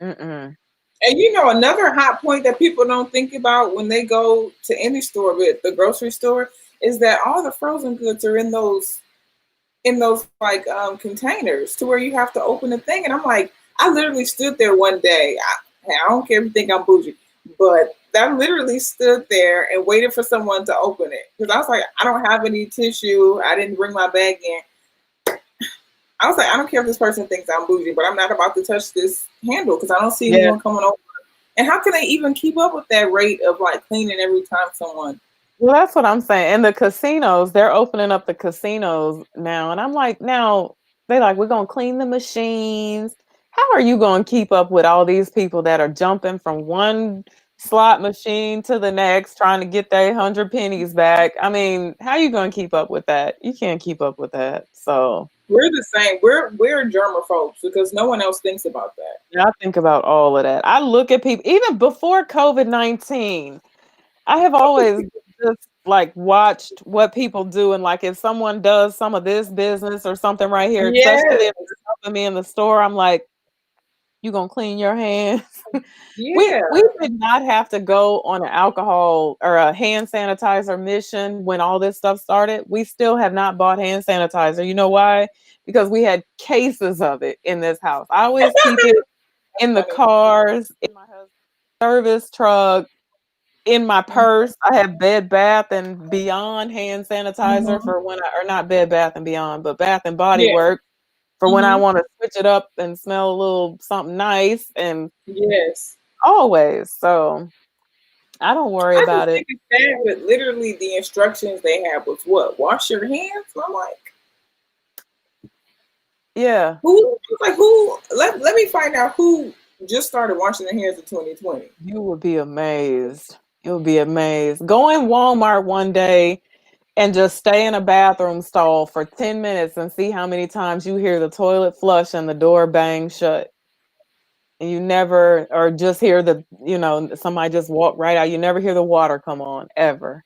Mm-mm. And another hot point that people don't think about when they go to any store, but the grocery store, is that all the frozen goods are in those like containers to where you have to open the thing. And I'm like, I literally stood there one day. I don't care if you think I'm bougie, but I literally stood there and waited for someone to open it because I was like, I don't have any tissue. I didn't bring my bag in. I was like, I don't care if this person thinks I'm bougie, but I'm not about to touch this handle because I don't see Yeah. anyone coming over. And how can they even keep up with that rate of like cleaning every time someone? Well, that's what I'm saying. And the casinos, they're opening up the casinos now. And I'm like, now they like, we're going to clean the machines. How are you going to keep up with all these people that are jumping from one slot machine to the next, trying to get their 100 pennies back? I mean, how are you going to keep up with that? You can't keep up with that. So We're the same. We're germaphobes because no one else thinks about that. yeah, I think about all of that. I look at people, even before COVID-19. I have always just like watched what people do, and like if someone does some of this business or something right here, especially Yes. if it's helping me in the store, I'm like, you gonna clean your hands? we Yeah. we did not have to go on an alcohol or a hand sanitizer mission when all this stuff started. We still have not bought hand sanitizer. You know why? Because we had cases of it in this house. I always keep it That's in the funny. cars, in my husband's service truck, in my purse. I have Bed Bath and Beyond hand sanitizer Mm-hmm. for when or not Bed Bath and Beyond, but Bath and Body Yeah. Works for when I Mm-hmm. want to switch it up and smell a little something nice, and Yes. always. So I don't worry I about just it. think it's sad, but literally the instructions they have was what? Wash your hands. And I'm like, Yeah, who? Let me find out who just started washing their hands in 2020. you would be amazed. You'll be amazed. Go in Walmart one day and just stay in a bathroom stall for 10 minutes and see how many times you hear the toilet flush and the door bang shut. And you never, or just hear somebody just walk right out. You never hear the water come on ever.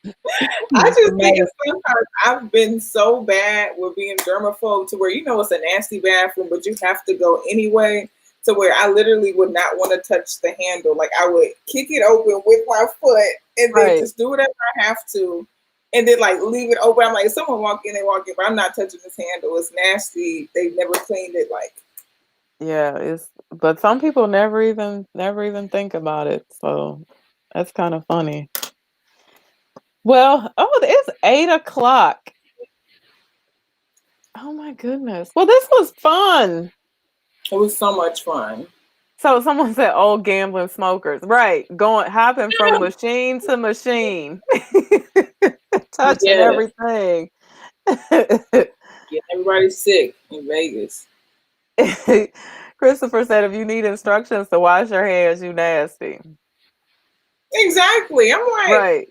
I It's just think amazing. it's sometimes I've been so bad with being germaphobe to where it's a nasty bathroom, but you have to go anyway. To where I literally would not want to touch the handle. Like I would kick it open with my foot and then Right. just do whatever I have to, and then like leave it open. I'm like, if someone walk in, they walk in, but I'm not touching this handle. It's nasty. They've never cleaned it. Like Yeah, but some people never even think about it. So that's kind of funny. Well, it's 8 o'clock. Oh my goodness. Well, this was fun. it was so much fun. So someone said old gambling smokers. Right. Hopping from machine to machine. Touching Yes, everything. yeah, everybody's sick in Vegas. Christopher said, if you need instructions to wash your hands, you nasty. Exactly. I'm like, Right.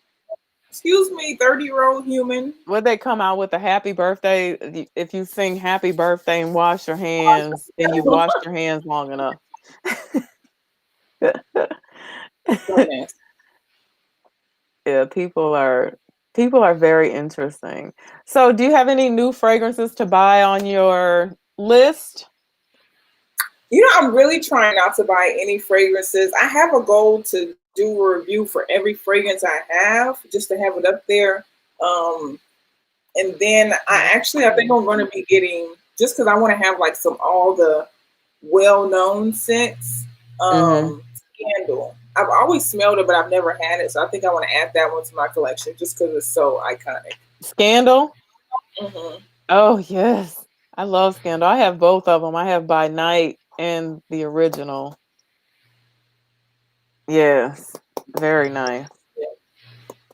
excuse me, 30-year-old human. Would they come out with a happy birthday? If you sing happy birthday and wash your hands, and you've washed your hands long enough. So nasty. Yeah, people are very interesting. So, do you have any new fragrances to buy on your list? I'm really trying not to buy any fragrances. I have a goal to do a review for every fragrance I have, just to have it up there. Um, And then I think I'm going to be getting, just because I want to have like some all the well-known scents. Mm-hmm. Scandal. I've always smelled it, but I've never had it, so I think I want to add that one to my collection just because it's so iconic. Scandal. Hmm. Oh yes, I love Scandal. I have both of them. I have By Night and the original. Yes, very nice.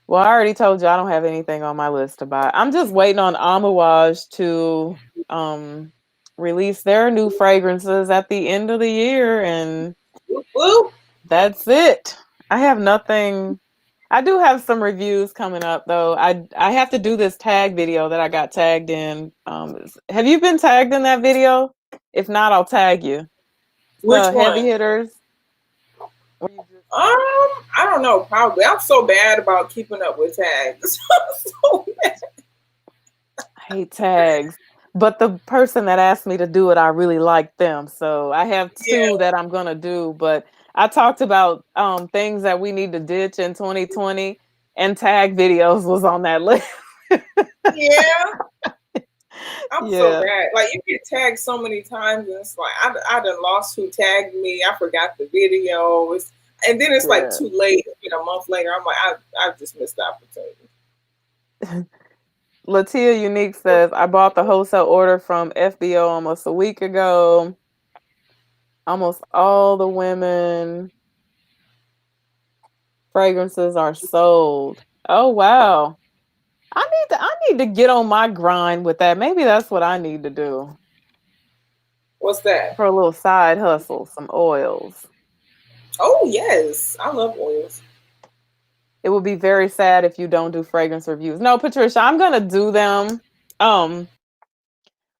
Well, I already told you I don't have anything on my list to buy. I'm just waiting on Amouage to um release their new fragrances at the end of the year, and Woo, woo. that's it. I have nothing. I do have some reviews coming up though. I have to do this tag video that I got tagged in. Have you been tagged in that video? If not, I'll tag you. It's Which the heavy one? hitters. Where you just I don't know. Probably. I'm so bad about keeping up with tags. I'm so bad. hate tags. But the person that asked me to do it, I really like them. So I have Yeah, two that I'm gonna do. But I talked about things that we need to ditch in 2020, and tag videos was on that list. yeah. I'm so Yeah, bad. Like you get tagged so many times, and it's like I done lost who tagged me. I forgot the video. And then it's like yeah. too late. A month later, I'm like I've just missed the opportunity. Latia Unique says, I bought the wholesale order from FBO almost a week ago. Almost all the women fragrances are sold. Oh wow. I need to get on my grind with that. Maybe that's what I need to do What's that? for a little side hustle, some oils. Oh yes, I love oils. It would be very sad if you don't do fragrance reviews. No, Patricia, I'm gonna do them. Um,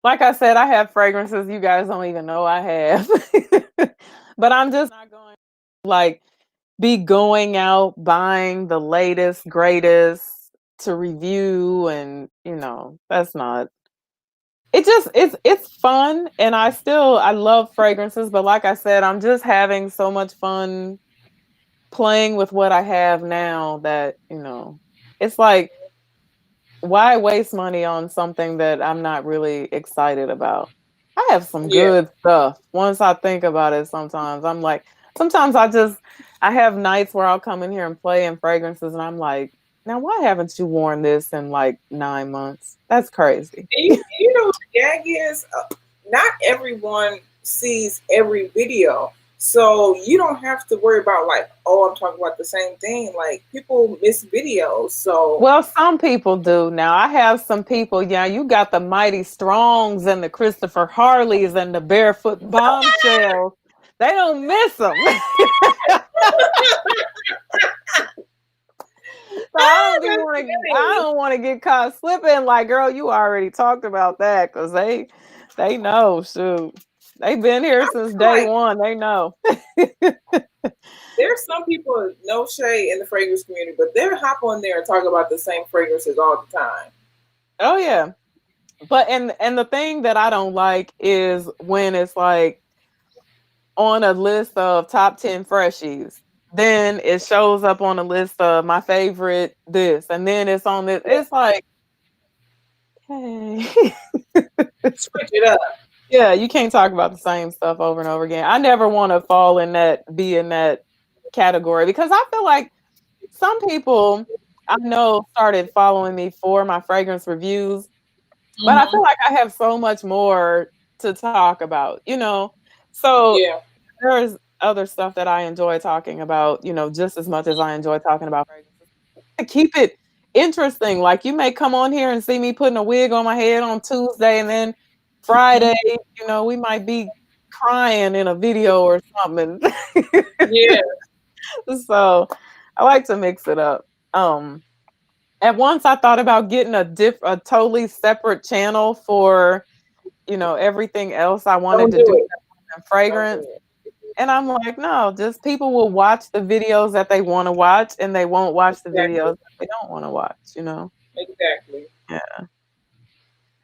like I said, I have fragrances you guys don't even know I have. But I'm just not going like be going out buying the latest, greatest to review, and that's not it's fun, and I love fragrances, but like I said, I'm just having so much fun playing with what I have now that, it's like, why waste money on something that I'm not really excited about? I have some Yeah, good stuff. Once I think about it, sometimes I'm like, sometimes I have nights where I'll come in here and play in fragrances, and I'm like, now why haven't you worn this in like 9 months? That's crazy. and you know what the gag is? Not everyone sees every video. So you don't have to worry about like, oh, I'm talking about the same thing. Like people miss videos. So Well, some people do. Now, I have some people, yeah, you got the Mighty Strongs and the Christopher Harleys and the Barefoot Bombshells. They don't miss them. So that's I funny. don't want to get caught slipping. Like, girl, you already talked about that because they know. Shoot, they've been here I since feel day like one. They know. there's some people, no shade in the fragrance community, but they're hop on there and talk about the same fragrances all the time. Oh yeah, but and the thing that I don't like is when it's like on a list of top 10 freshies. Then it shows up on a list of my favorite this, and then it's on this. It's like, hey, Switch it up. yeah, you can't talk about the same stuff over and over again. I never want to be in that category because I feel like some people I know started following me for my fragrance reviews, but I Hmm. feel like I have so much more to talk about. So Yeah, there's other stuff that I enjoy talking about, just as much as I enjoy talking about fragrances. To keep it interesting, like you may come on here and see me putting a wig on my head on Tuesday, and then Friday, we might be crying in a video or something. yeah. So I like to mix it up. At once I thought about getting a totally separate channel for, everything else I wanted Don't to do do it. in Don't do fragrance. it. And I'm like, no, just people will watch the videos that they want to watch, and they won't watch the Exactly. videos that they don't want to watch. Exactly. Yeah.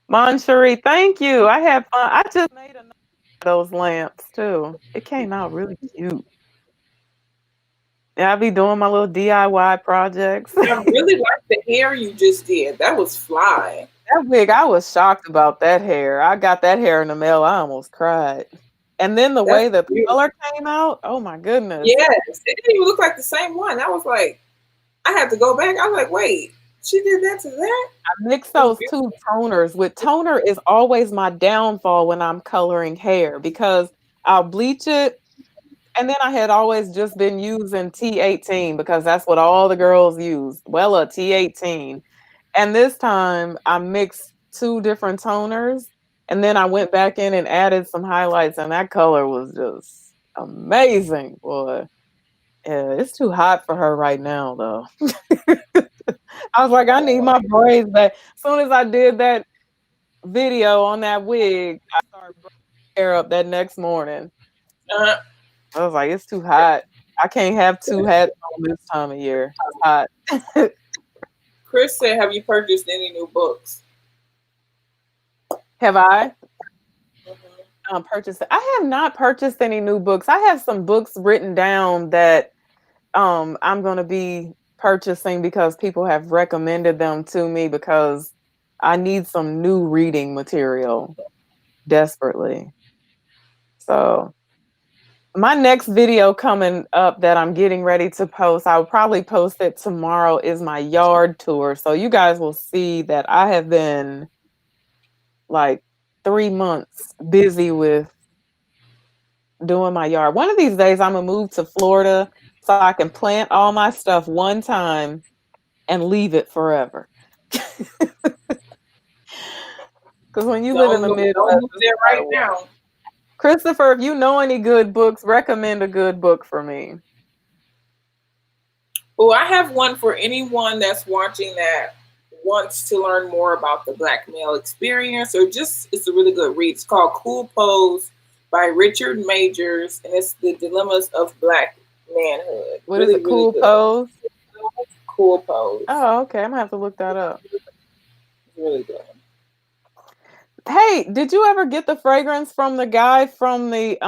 Moncherie, thank you. I had fun. I just made another of those lamps too. It came out really cute. Yeah, I be doing my little DIY projects. I really like the hair you just did. That was fly. That wig, I was shocked about that hair. I got that hair in the mail, I almost cried. And then the That's way the beautiful. color came out, oh my goodness. Yes, it didn't even look like the same one. I was like, I had to go back. I was like, wait, she did that to that? I mix It was those 2 beautiful. toners. With toner is always my downfall when I'm coloring hair because I'll bleach it, and then I had always just been using T18 because that's what all the girls use, Wella T18. And this time I mixed 2 different toners, and then I went back in and added some highlights, and that color was just amazing, boy. Yeah, it's too hot for her right now, though. I was like, I need my braids back. As soon as I did that video on that wig, I started braiding my hair up that next morning. Uh, I was like, it's too hot. I can't have 2 hats on this time of year. It's hot. Chris said, have you purchased any new books? Have I Mhm. purchased? I have not purchased any new books. I have some books written down that I'm going to be purchasing because people have recommended them to me because I need some new reading material desperately. So my next video coming up that I'm getting ready to post, I'll probably post it tomorrow, is my yard tour. So you guys will see that I have been like 3 months busy with doing my yard. One of these days I'm gonna move to Florida so I can plant all my stuff one time and leave it forever. Because when you live in the Don't Midwest, move it's there a lot right of work. now. Christopher, if you know any good books, recommend a good book for me. Well, I have one for anyone that's watching that wants to learn more about the Black male experience, or just it's a really good read. It's called Cool Pose by Richard Majors, and it's the dilemmas of Black manhood. What is Really, it? really Cool good. Pose? Cool Pose. Oh, okay. I'm gonna have to look that up. Really good. Hey, did you ever get the fragrance from the guy from the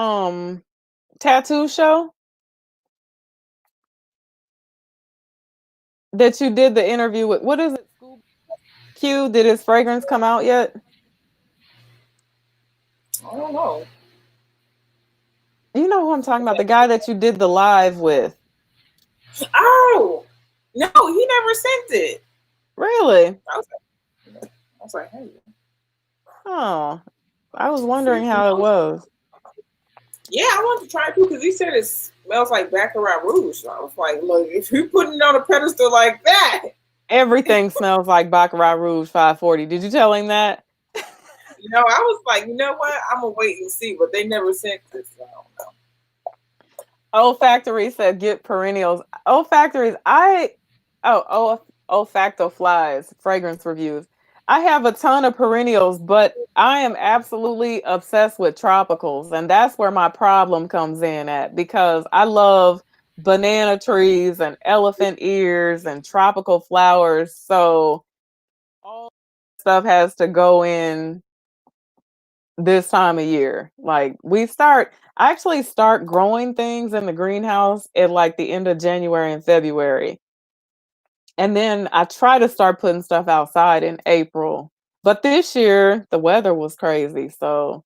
tattoo show that you did the interview with? What is it? Scooby Q? Did his fragrance come out yet? I don't know. You know who I'm talking about? The guy that you did the live with. Oh no, he never sent it. Really? I was like, hey, Oh, I was free wondering how it promotion. was. Yeah, I wanted to try it too because he said it smells like Baccarat Rouge. So I was like, look, if you're putting it on a pedestal like that, Everything smells like Baccarat Rouge 540. Did you tell him that? I was like, you know what? I'm gonna wait and see, but they never sent this. So I don't know. Olfactory said get perennials. Olfactories, olfacto flies, fragrance reviews. I have a ton of perennials, but I am absolutely obsessed with tropicals, and that's where my problem comes in at because I love banana trees and elephant ears and tropical flowers. So all stuff has to go in this time of year. Like I actually start growing things in the greenhouse at like the end of January and February. And then I try to start putting stuff outside in April. But this year the weather was crazy, so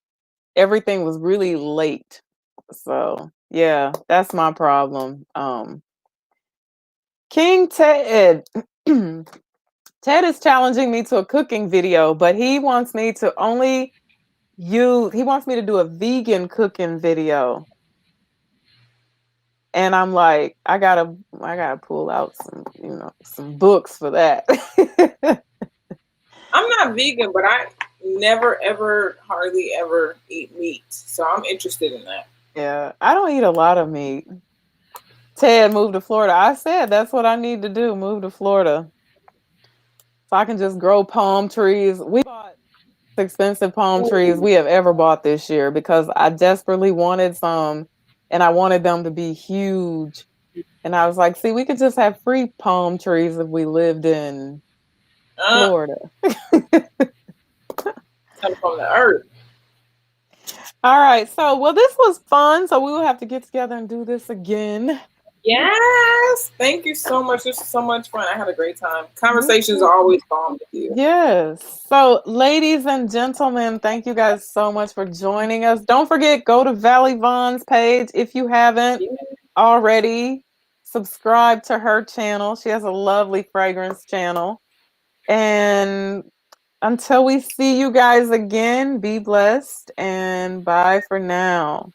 everything was really late. So, yeah, that's my problem. King Ted Ted is challenging me to a cooking video, but he wants me to do a vegan cooking video. And I'm like, I gotta pull out some books for that. I'm not vegan, but I never, ever, hardly ever eat meat, so I'm interested in that. Yeah, I don't eat a lot of meat. Ted moved to Florida. I said that's what I need to do, move to Florida. So I can just grow palm trees. We bought expensive palm trees we have ever bought this year because I desperately wanted some and I wanted them to be huge. And I was like, see, we could just have free palm trees if we lived in Uh, Florida. Coming from the earth. All right. So, well, this was fun. So we will have to get together and do this again. Yes. Thank you so much. This was so much fun. I had a great time. Me Conversations too. are always fun with you. Yes. So, ladies and gentlemen, thank you guys so much for joining us. Don't forget, go to Vallivon's page if you haven't Yeah. already. Subscribe to her channel. She has a lovely fragrance channel. And until we see you guys again, be blessed and bye for now.